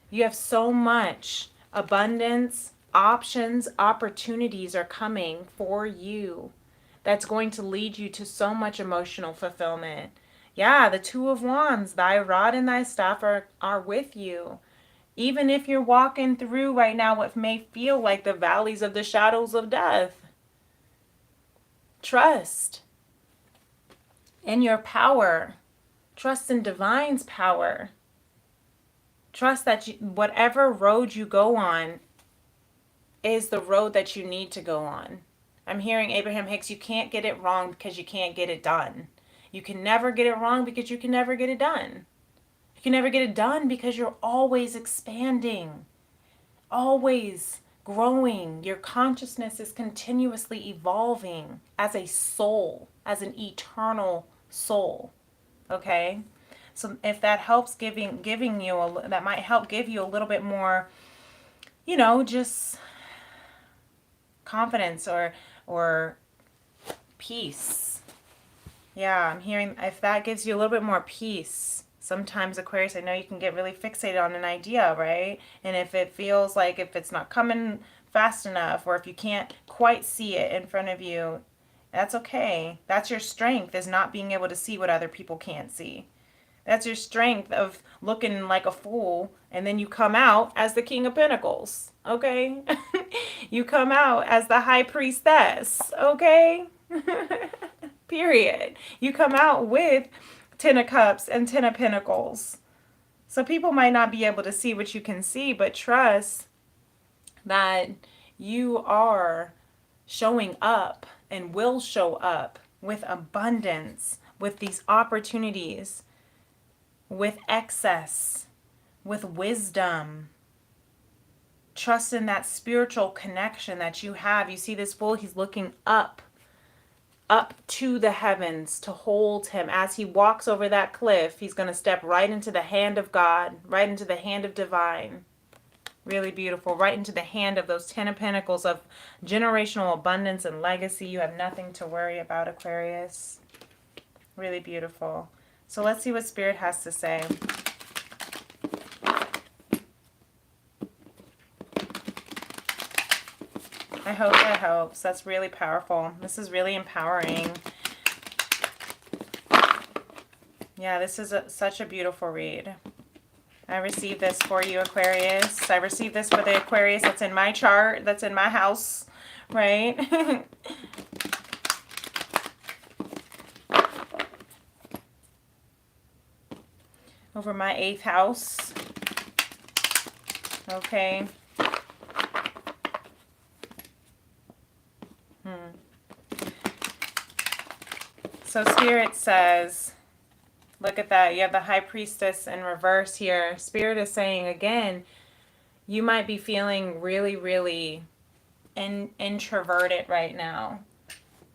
You have so much abundance, options, opportunities are coming for you. That's going to lead you to so much emotional fulfillment. Yeah, the Two of Wands, thy rod and thy staff are with you. Even if you're walking through right now what may feel like the valleys of the shadows of death. Trust in your power. Trust in divine's power. Trust that whatever road you go on is the road that you need to go on. I'm hearing Abraham Hicks, you can't get it wrong because you can't get it done. You can never get it wrong because you can never get it done. You can never get it done because you're always expanding, always growing. Your consciousness is continuously evolving as a soul, as an eternal soul. Okay? So if that helps giving you that might help give you a little bit more, just confidence or peace. Yeah, I'm hearing if that gives you a little bit more peace. Sometimes, Aquarius, I know you can get really fixated on an idea, right? And if it feels like if it's not coming fast enough or if you can't quite see it in front of you, that's okay. That's your strength, is not being able to see what other people can't see. That's your strength of looking like a fool, and then you come out as the King of Pentacles, okay? You come out as the High Priestess, okay? Period. You come out with 10 of Cups and 10 of Pentacles. So people might not be able to see what you can see, but trust that you are showing up and will show up with abundance, with these opportunities, with excess, with wisdom. Trust in that spiritual connection that you have. You see this fool, he's looking up to the heavens to hold him. As he walks over that cliff, he's going to step right into the hand of God, right into the hand of divine. Really beautiful. Right into the hand of those 10 of Pentacles of generational abundance and legacy. You have nothing to worry about, Aquarius. Really beautiful. So let's see what Spirit has to say. I hope that helps. That's really powerful. This is really empowering. Yeah, this is such a beautiful read. I received this for you, Aquarius. I received this for the Aquarius that's in my chart, that's in my house, right? Over my 8th house. Okay. So Spirit says, look at that. You have the High Priestess in reverse here. Spirit is saying, again, you might be feeling really, really introverted right now.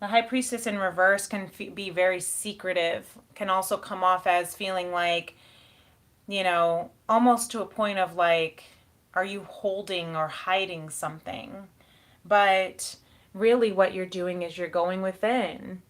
The High Priestess in reverse can be very secretive. Can also come off as feeling like, almost to a point of like, are you holding or hiding something? But really what you're doing is you're going within.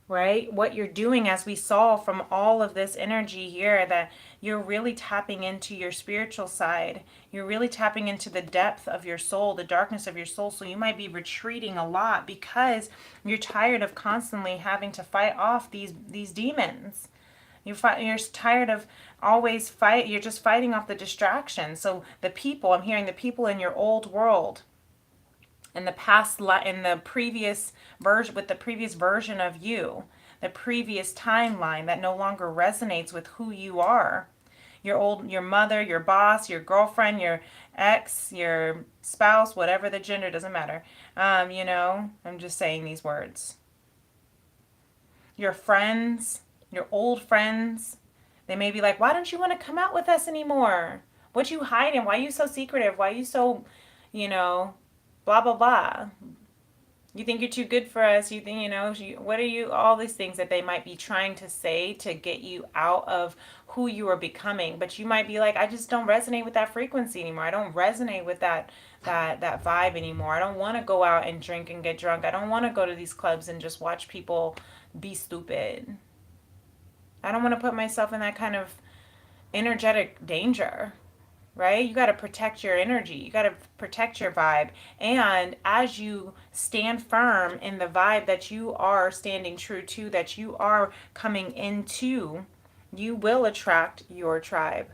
Right? What you're doing, as we saw from all of this energy here, that you're really tapping into your spiritual side. You're really tapping into the depth of your soul, the darkness of your soul. So you might be retreating a lot because you're tired of constantly having to fight off these demons. You're tired of always fight. You're just fighting off the distractions. So the people, I'm hearing the people in your old world, in the past, in the previous version, with the previous version of you, the previous timeline that no longer resonates with who you are. Your mother, your boss, your girlfriend, your ex, your spouse, whatever the gender, doesn't matter. I'm just saying these words. Your friends, your old friends, they may be like, why don't you want to come out with us anymore? What you hiding? Why are you so secretive? Why are you so, blah, blah, blah. You think you're too good for us. You think, what are you, all these things that they might be trying to say to get you out of who you are becoming. But you might be like, I just don't resonate with that frequency anymore. I don't resonate with that vibe anymore. I don't want to go out and drink and get drunk. I don't want to go to these clubs and just watch people be stupid. I don't want to put myself in that kind of energetic danger. Right? You got to protect your energy. You got to protect your vibe. And as you stand firm in the vibe that you are standing true to, that you are coming into, you will attract your tribe.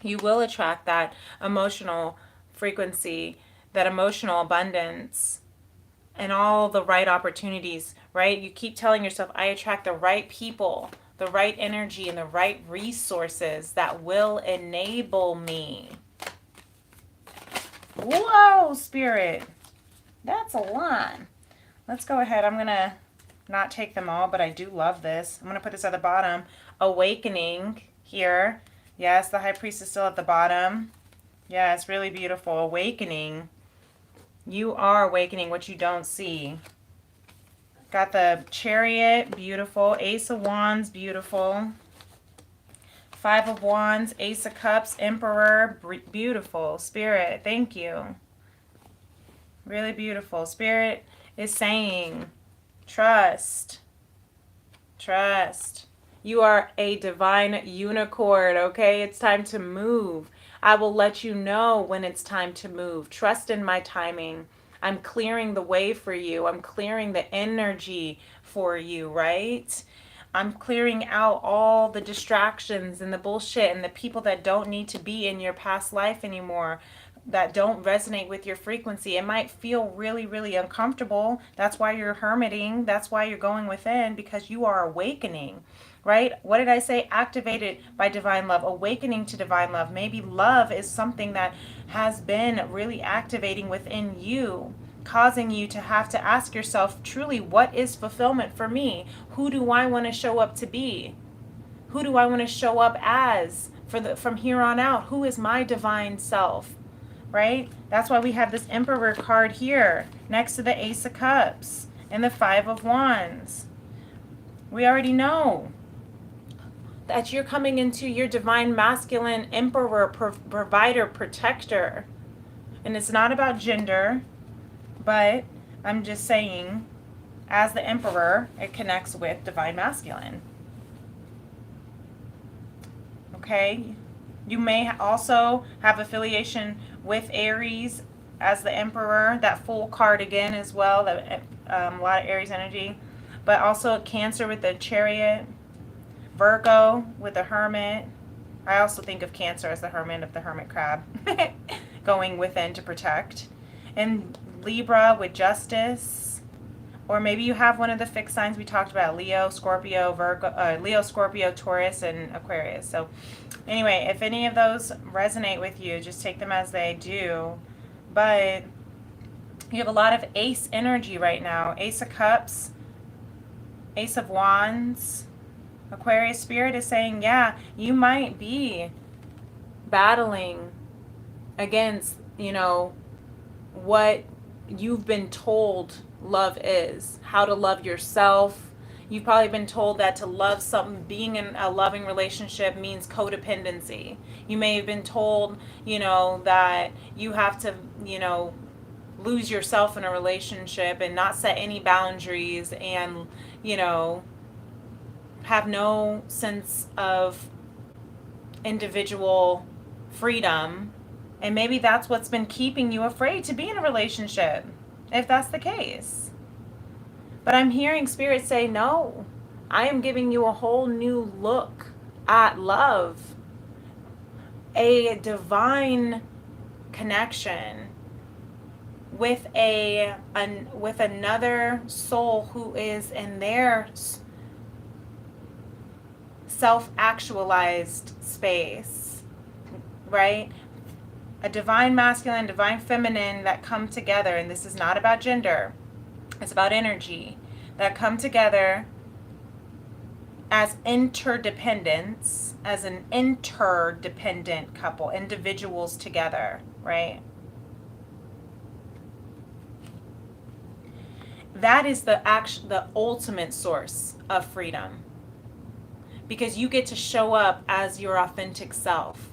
You will attract that emotional frequency, that emotional abundance, and all the right opportunities, right? You keep telling yourself, I attract the right people, the right energy and the right resources that will enable me. Whoa, Spirit. That's a lot. Let's go ahead. I'm going to not take them all, but I do love this. I'm going to put this at the bottom. Awakening here. Yes, the High Priest is still at the bottom. Yeah, it's really beautiful. Awakening. You are awakening what you don't see. Got the Chariot, beautiful. Ace of Wands, beautiful. Five of Wands, Ace of Cups, Emperor, beautiful. Spirit, thank you. Really beautiful. Spirit is saying, trust. Trust. You are a divine unicorn, okay? It's time to move. I will let you know when it's time to move. Trust in my timing. I'm clearing the way for you. I'm clearing the energy for you, right? I'm clearing out all the distractions and the bullshit and the people that don't need to be in your past life anymore, that don't resonate with your frequency. It might feel really, really uncomfortable. That's why you're hermiting. That's why you're going within, because you are awakening, right? What did I say? Activated by divine love, awakening to divine love. Maybe love is something that has been really activating within you, causing you to have to ask yourself, truly, what is fulfillment for me? Who do I want to show up to be? Who do I want to show up as from here on out? Who is my divine self? Right? That's why we have this Emperor card here next to the Ace of Cups and the Five of Wands. We already know that you're coming into your divine masculine Emperor, provider, protector. And it's not about gender, but I'm just saying, as the Emperor, it connects with divine masculine. Okay? You may also have affiliation with Aries as the Emperor, that Fool card again as well, that a lot of Aries energy, but also Cancer with the Chariot, Virgo with the Hermit. I also think of Cancer as the Hermit of the Hermit Crab, going within to protect, and Libra with Justice, or maybe you have one of the fixed signs we talked about: Leo, Scorpio, Virgo, Leo, Scorpio, Taurus, and Aquarius. So anyway, if any of those resonate with you, just take them as they do. But you have a lot of ace energy right now. Ace of Cups, Ace of Wands. Aquarius Spirit is saying, yeah, you might be battling against, what you've been told love is, how to love yourself. You've probably been told that to love something, being in a loving relationship means codependency. You may have been told, that you have to, lose yourself in a relationship and not set any boundaries and, have no sense of individual freedom. And maybe that's what's been keeping you afraid to be in a relationship, if that's the case. But I'm hearing Spirit say, no, I am giving you a whole new look at love, a divine connection with with another soul who is in their self-actualized space, right? A divine masculine, divine feminine that come together, and this is not about gender, it's about energy, that come together as interdependents, as an interdependent couple, individuals together, right? That is the ultimate source of freedom, because you get to show up as your authentic self.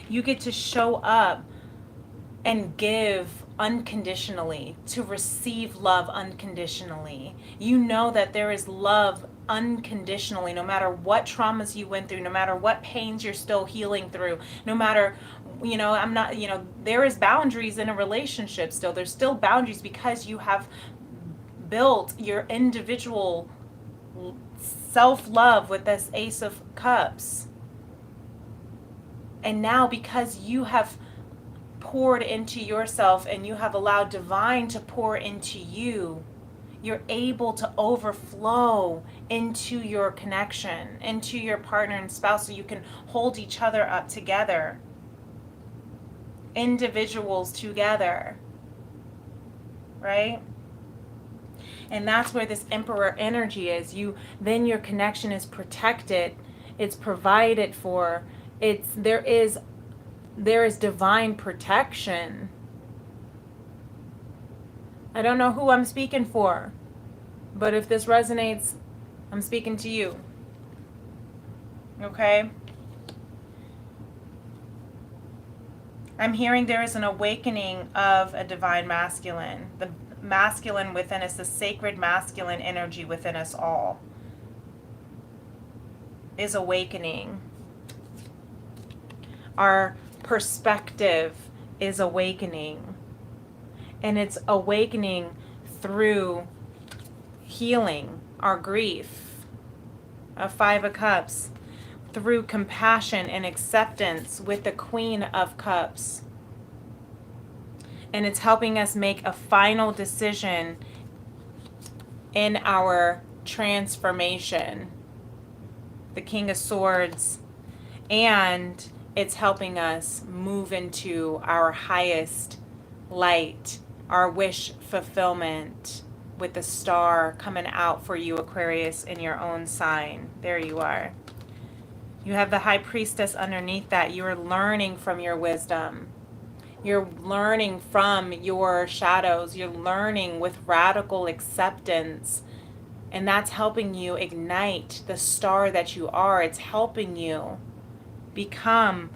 You get to show up and give unconditionally, to receive love unconditionally. You know that there is love unconditionally, no matter what traumas you went through, no matter what pains you're still healing through, no matter, there is boundaries in a relationship still. There's still boundaries because you have built your individual self-love with this Ace of Cups. And now, because you have poured into yourself and you have allowed divine to pour into you, you're able to overflow into your connection, into your partner and spouse, so you can hold each other up together, individuals together, right? And that's where this Emperor energy is. Then your connection is protected, it's provided for, there is divine protection. I don't know who I'm speaking for, but if this resonates, I'm speaking to you. Okay? I'm hearing there is an awakening of a divine masculine. The masculine within us, the sacred masculine energy within us all is awakening. Our perspective is awakening. And it's awakening through healing our grief. A 5 of Cups. Through compassion and acceptance with the Queen of Cups. And it's helping us make a final decision in our transformation. The King of Swords. And it's helping us move into our highest light, our wish fulfillment, with the star coming out for you, Aquarius, in your own sign. There you are. You have the High Priestess underneath that. You are learning from your wisdom. You're learning from your shadows. You're learning with radical acceptance. And that's helping you ignite the star that you are. It's helping you become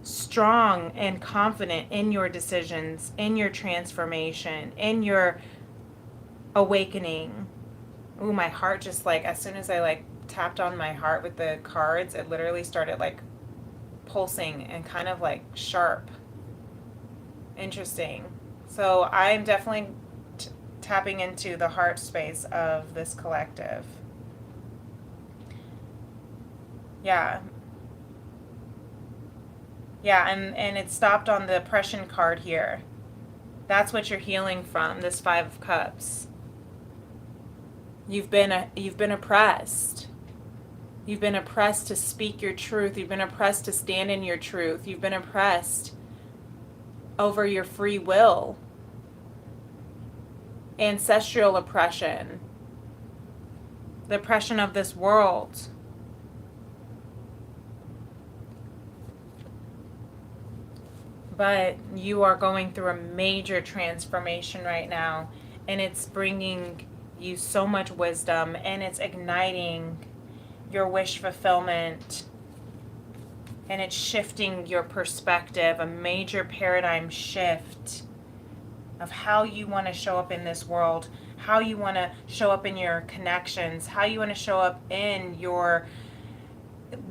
strong and confident in your decisions, in your transformation, in your awakening. Ooh, my heart just as soon as I tapped on my heart with the cards, it literally started pulsing and kind of sharp. Interesting. So I'm definitely tapping into the heart space of this collective. Yeah. Yeah, and it stopped on the oppression card here. That's what you're healing from, this 5 of Cups. You've been oppressed. You've been oppressed to speak your truth. You've been oppressed to stand in your truth. You've been oppressed over your free will. Ancestral oppression. The oppression of this world. But you are going through a major transformation right now, and it's bringing you so much wisdom, and it's igniting your wish fulfillment, and it's shifting your perspective, a major paradigm shift of how you want to show up in this world, how you want to show up in your connections, how you want to show up in your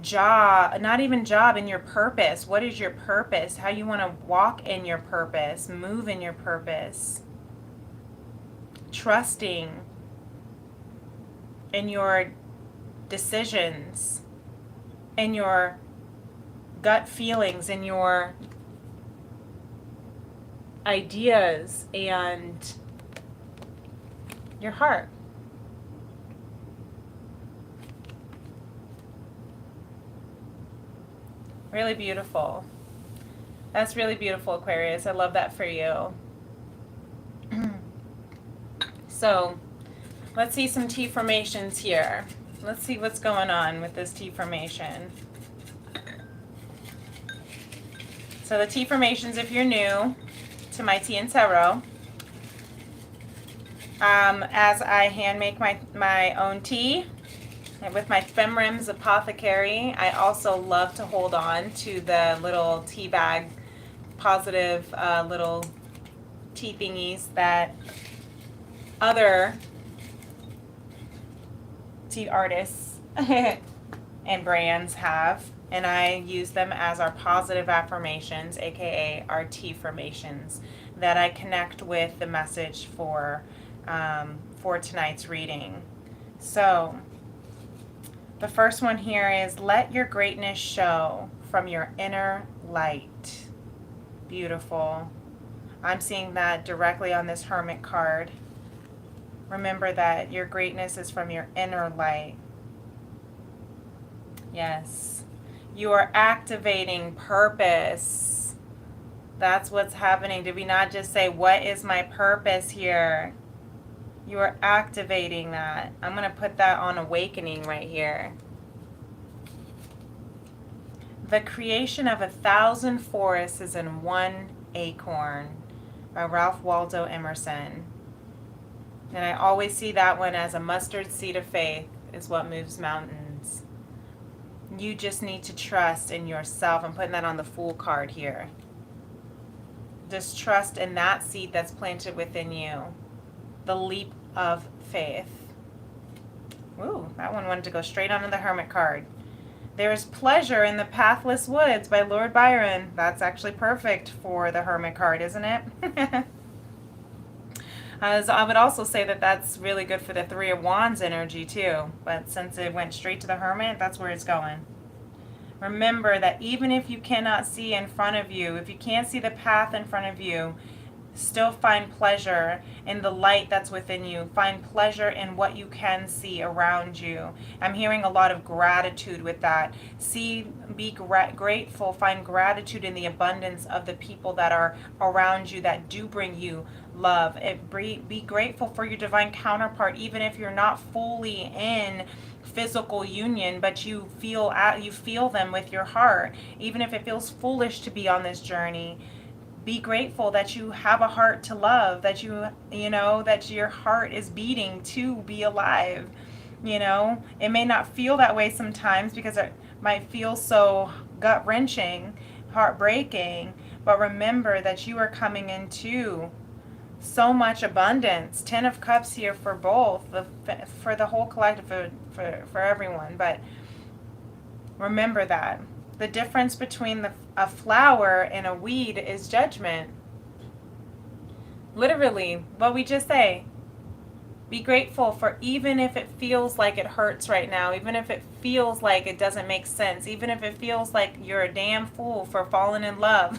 job, not even job, in your purpose. What is your purpose? How you want to walk in your purpose, move in your purpose. Trusting in your decisions, in your gut feelings, in your ideas, and your heart. Really beautiful. That's really beautiful, Aquarius. I love that for you. So, let's see some T formations here. Let's see what's going on with this T formation. So the T formations, if you're new to my Tea and Tarot, as I hand make my own tea, and with my FemRems apothecary, I also love to hold on to the little tea bag, positive little tea thingies that other tea artists and brands have. And I use them as our positive affirmations, aka our tea formations, that I connect with the message for tonight's reading. So, the first one here is, let your greatness show from your inner light. Beautiful. I'm seeing that directly on this Hermit card. Remember that your greatness is from your inner light. Yes. You are activating purpose. That's what's happening. Did we not just say, what is my purpose here? You are activating that. I'm going to put that on awakening right here. The creation of 1,000 forests is in one acorn by Ralph Waldo Emerson. And I always see that one as a mustard seed of faith is what moves mountains. You just need to trust in yourself. I'm putting that on the Fool card here. Just trust in that seed that's planted within you. The leap of faith. Ooh, that one wanted to go straight onto the Hermit card. There is pleasure in the pathless woods by Lord Byron. That's actually perfect for the Hermit card, isn't it? As I would also say that that's really good for the Three of Wands energy too. But since it went straight to the Hermit, that's where it's going. Remember that even if you cannot see in front of you, if you can't see the path in front of you, still find pleasure in the light that's within you. Find pleasure in what you can see around you. I'm hearing a lot of gratitude with that. Be grateful. Find gratitude in the abundance of the people that are around you that do bring you love. Be grateful for your divine counterpart, even if you're not fully in physical union, but you feel them with your heart. Even if it feels foolish to be on this journey, be grateful that you have a heart to love, that that your heart is beating to be alive. It may not feel that way sometimes because it might feel so gut-wrenching, heartbreaking, but remember that you are coming into so much abundance. 10 of Cups here for both, for the whole collective, for everyone. But remember that. The difference between a flower and a weed is judgment. Literally, what we just say. Be grateful for, even if it feels like it hurts right now, even if it feels like it doesn't make sense, even if it feels like you're a damn fool for falling in love,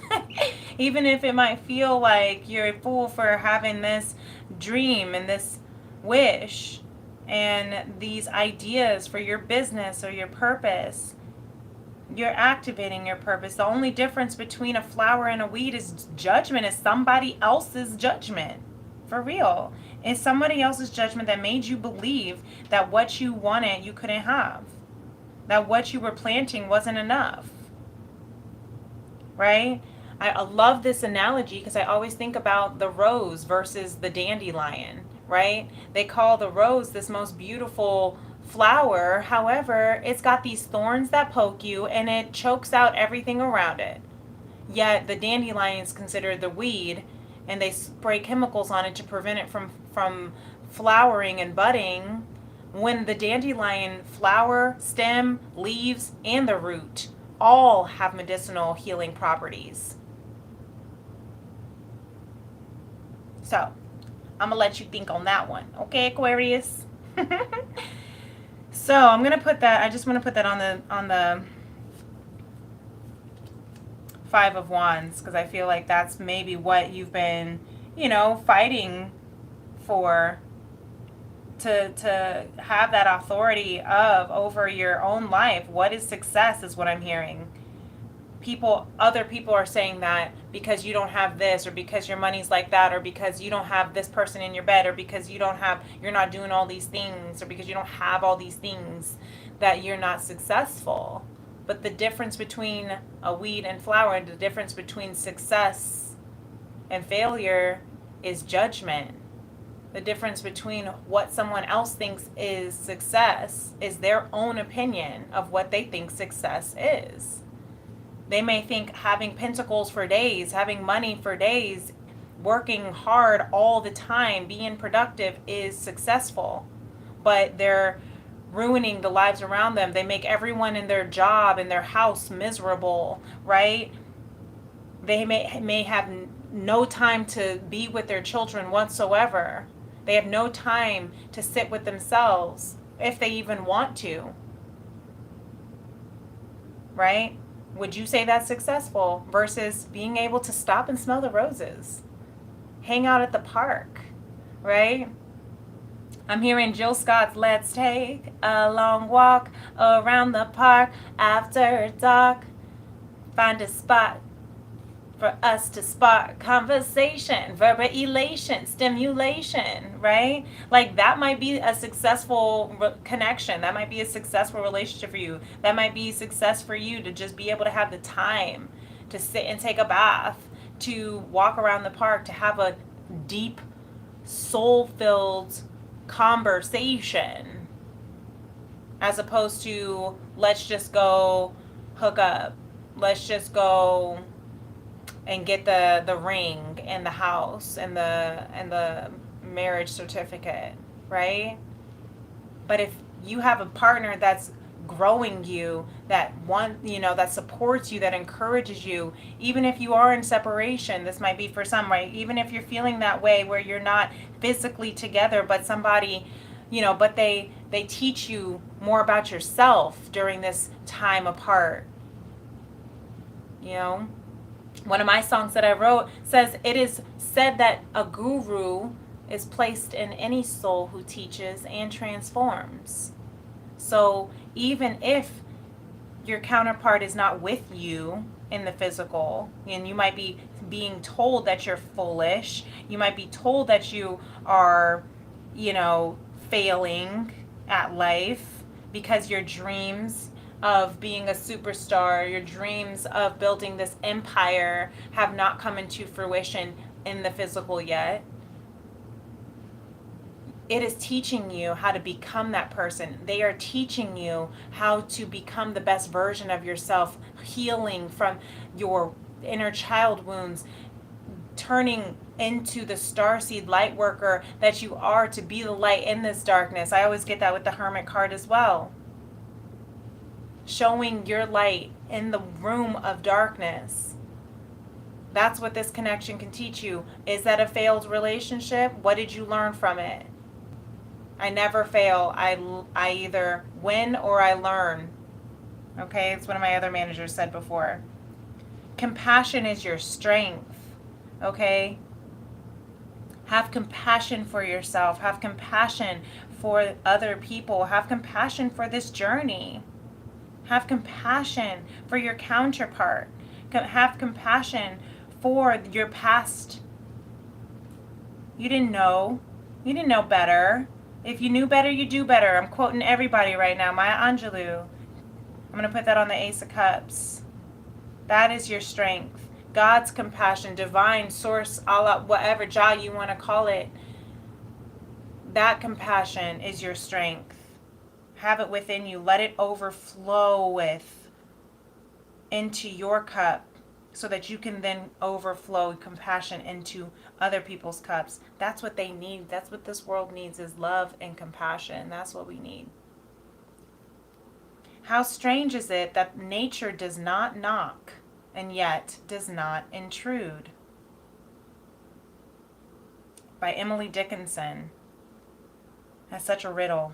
even if it might feel like you're a fool for having this dream and this wish and these ideas for your business or your purpose. You're activating your purpose. The only difference between a flower and a weed is judgment. Is somebody else's judgment. For real. It's somebody else's judgment that made you believe that what you wanted you couldn't have. That what you were planting wasn't enough. Right? I love this analogy because I always think about the rose versus the dandelion. Right? They call the rose this most beautiful flower. However, it's got these thorns that poke you and it chokes out everything around it. Yet the dandelion is considered the weed, and they spray chemicals on it to prevent it from flowering and budding, when the dandelion flower, stem, leaves, and the root all have medicinal healing properties. So I'm gonna let you think on that one, okay, Aquarius? So I'm gonna put that. I just want to put that on the Five of Wands, because I feel like that's maybe what you've been, fighting for, to have that authority over your own life. What is success is what I'm hearing. Other people are saying that because you don't have this, or because your money's like that, or because you don't have this person in your bed, or because you're not doing all these things, or because you don't have all these things, that you're not successful. But the difference between a weed and flower, the difference between success and failure is judgment. The difference between what someone else thinks is success is their own opinion of what they think success is. They may think having pentacles for days, having money for days, working hard all the time, being productive is successful. But they're ruining the lives around them. They make everyone in their job and their house miserable, right? They may have no time to be with their children whatsoever. They have no time to sit with themselves, if they even want to. Right? Would you say that's successful versus being able to stop and smell the roses? hang out at the park, right? I'm hearing Jill Scott's "Let's take a long walk around the park after dark. Find a spot for us to spark conversation, verbal elation, stimulation, right? Like that might be a successful connection. That might be a successful relationship for you. That might be success for you to just be able to have the time to sit and take a bath, to walk around the park, to have a deep, soul-filled conversation, as opposed to let's just go hook up. Let's just go and get the ring and the house and the marriage certificate, right? But if you have a partner that's growing you, that that supports you, that encourages you, even if you are in separation, this might be for some, right? Even if you're feeling that way where you're not physically together, but somebody, but they teach you more about yourself during this time apart. One of my songs that I wrote says, "It is said that a guru is placed in any soul who teaches and transforms." So even if your counterpart is not with you in the physical, and you might be being told that you're foolish, you might be told that you are, failing at life because your dreams of being a superstar, your dreams of building this empire have not come into fruition in the physical yet. It is teaching you how to become that person. They are teaching you how to become the best version of yourself, healing from your inner child wounds, turning into the starseed light worker that you are, to be the light in this darkness. I always get that with the Hermit card as well. Showing your light in the room of darkness. That's what this connection can teach you. Is that a failed relationship? What did you learn from it? I never fail. I either win or I learn. Okay, it's one of my other managers said before. Compassion is your strength. Okay? Have compassion for yourself. Have compassion for other people. Have compassion for this journey. Have compassion for your counterpart. Have compassion for your past. You didn't know. You didn't know better. If you knew better, you do better. I'm quoting everybody right now. Maya Angelou. I'm going to put that on the Ace of Cups. That is your strength. God's compassion, divine source, Allah, whatever Jah you want to call it. That compassion is your strength. Have it within you. Let it overflow into your cup so that you can then overflow compassion into other people's cups. That's what they need. That's what this world needs, is love and compassion. That's what we need. How strange is it that nature does not knock and yet does not intrude? By Emily Dickinson. That's such a riddle.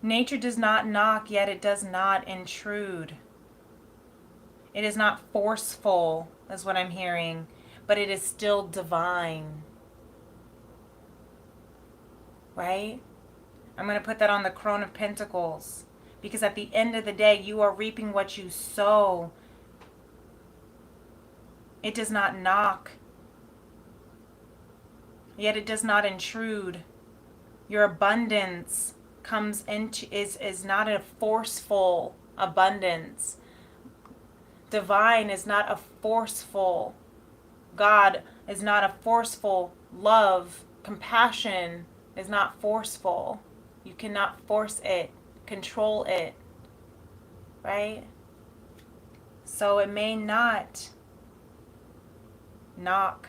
Nature does not knock, yet it does not intrude. It is not forceful, is what I'm hearing, but it is still divine. Right? I'm going to put that on the Crone of Pentacles, because at the end of the day, you are reaping what you sow. It does not knock, yet it does not intrude. Your abundance comes into is not a forceful abundance. Divine is not a forceful. God is not a forceful. Love, compassion is not forceful. You cannot force it, control it, right? So it may not knock.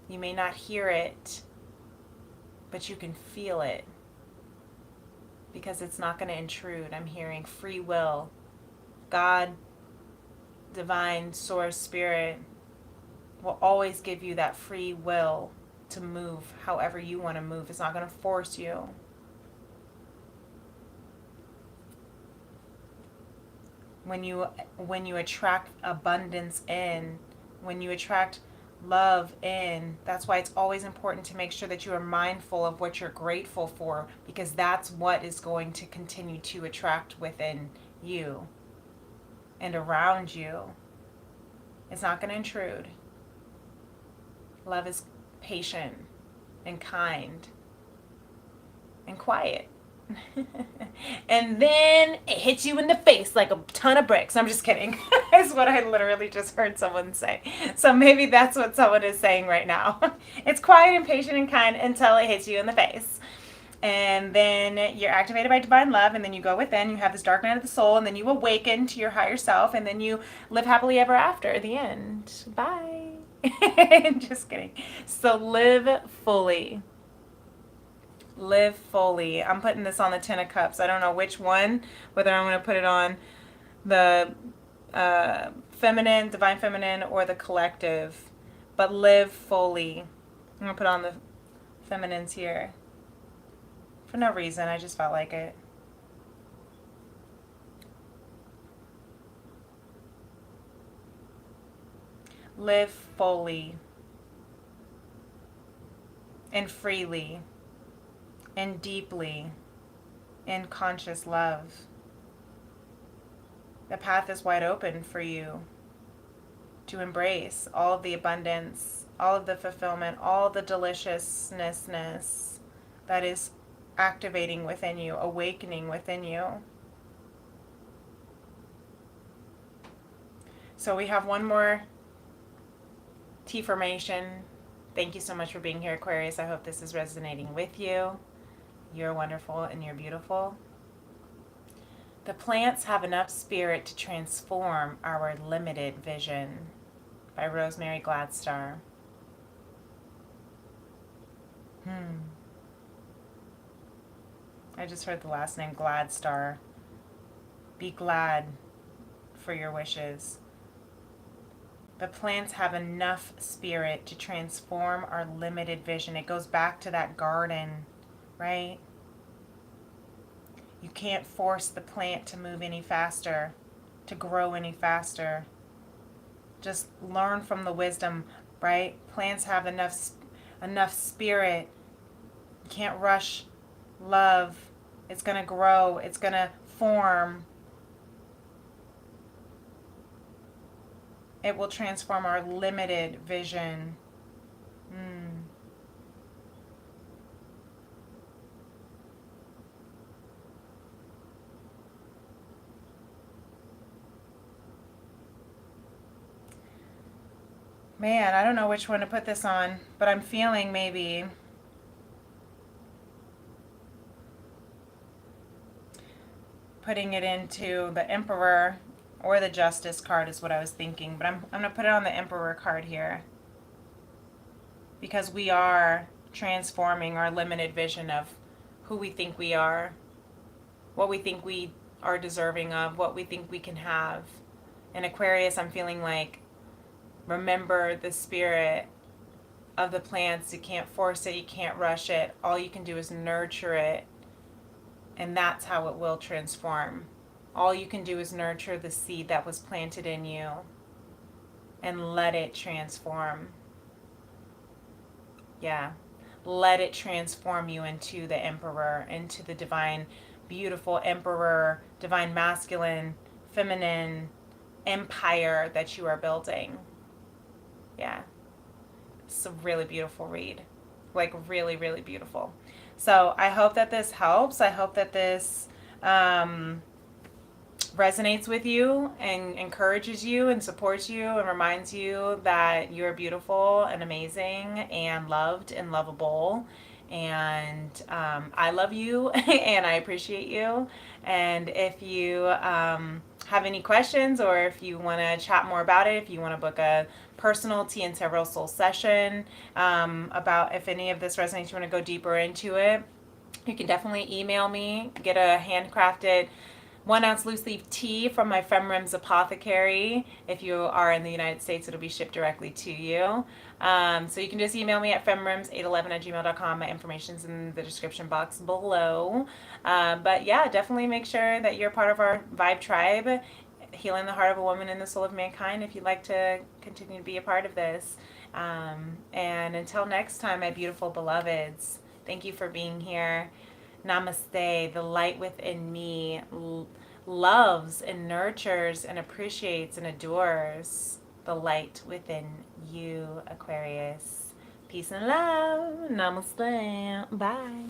You may not hear it, but you can feel it, because it's not going to intrude. I'm hearing free will. God, divine source, spirit will always give you that free will to move however you want to move. It's not going to force you. When you attract abundance in, when you attract love in, that's why it's always important to make sure that you are mindful of what you're grateful for, because that's what is going to continue to attract within you and around you. It's not going to intrude. Love is patient and kind and quiet. And then it hits you in the face like a ton of bricks. I'm just kidding. Is what I literally just heard someone say. So maybe that's what someone is saying right now. It's quiet and patient and kind until it hits you in the face. And then you're activated by divine love, and then you go within, you have this dark night of the soul, and then you awaken to your higher self, and then you live happily ever after at the end. Bye. Just kidding. So live fully. Live fully. I'm putting this on the Ten of Cups. I don't know which one, whether I'm going to put it on the feminine, divine feminine, or the collective. But live fully. I'm going to put on the feminines here. For no reason. I just felt like it. Live fully and freely and deeply in conscious love. The path is wide open for you to embrace all of the abundance, all of the fulfillment, all the deliciousness that is activating within you, awakening within you. So we have one more T formation. Thank you so much for being here, Aquarius. I hope this is resonating with you. You're wonderful and you're beautiful. The plants have enough spirit to transform our limited vision, by Rosemary Gladstar. I just heard the last name, Gladstar. Be glad for your wishes. The plants have enough spirit to transform our limited vision. It goes back to that garden, right? You can't force the plant to move any faster, to grow any faster. Just learn from the wisdom, right? Plants have enough spirit. You can't rush love. It's going to grow. It's going to form. It will transform our limited vision. Man, I don't know which one to put this on, but I'm feeling maybe putting it into the Emperor or the Justice card is what I was thinking. But I'm going to put it on the Emperor card here, because we are transforming our limited vision of who we think we are, what we think we are deserving of, what we think we can have. In Aquarius, I'm feeling like, remember the spirit of the plants. You can't force it. You can't rush it. All you can do is nurture it. And that's how it will transform. All you can do is nurture the seed that was planted in you and let it transform. Yeah. Let it transform you into the Emperor, into the divine, beautiful Emperor, divine masculine, feminine empire that you are building. Yeah. It's a really beautiful read. Like, really, really beautiful. So I hope that this helps. I hope that this resonates with you and encourages you and supports you and reminds you that you're beautiful and amazing and loved and lovable. And I love you and I appreciate you. And if you have any questions, or if you want to chat more about it, if you want to book a personal Tea and Tarot soul session about if any of this resonates, you want to go deeper into it, you can definitely email me, get a handcrafted 1 ounce loose leaf tea from my FemRems apothecary. If you are in the United States, it'll be shipped directly to you. So you can just email me at femrems811@gmail.com. My information's in the description box below. But yeah, definitely make sure that you're part of our Vibe Tribe. Healing the Heart of a Woman and the Soul of Mankind if you'd like to continue to be a part of this. And until next time, my beautiful beloveds, thank you for being here. Namaste. The light within me loves and nurtures and appreciates and adores the light within you, Aquarius. Peace and love. Namaste. Bye.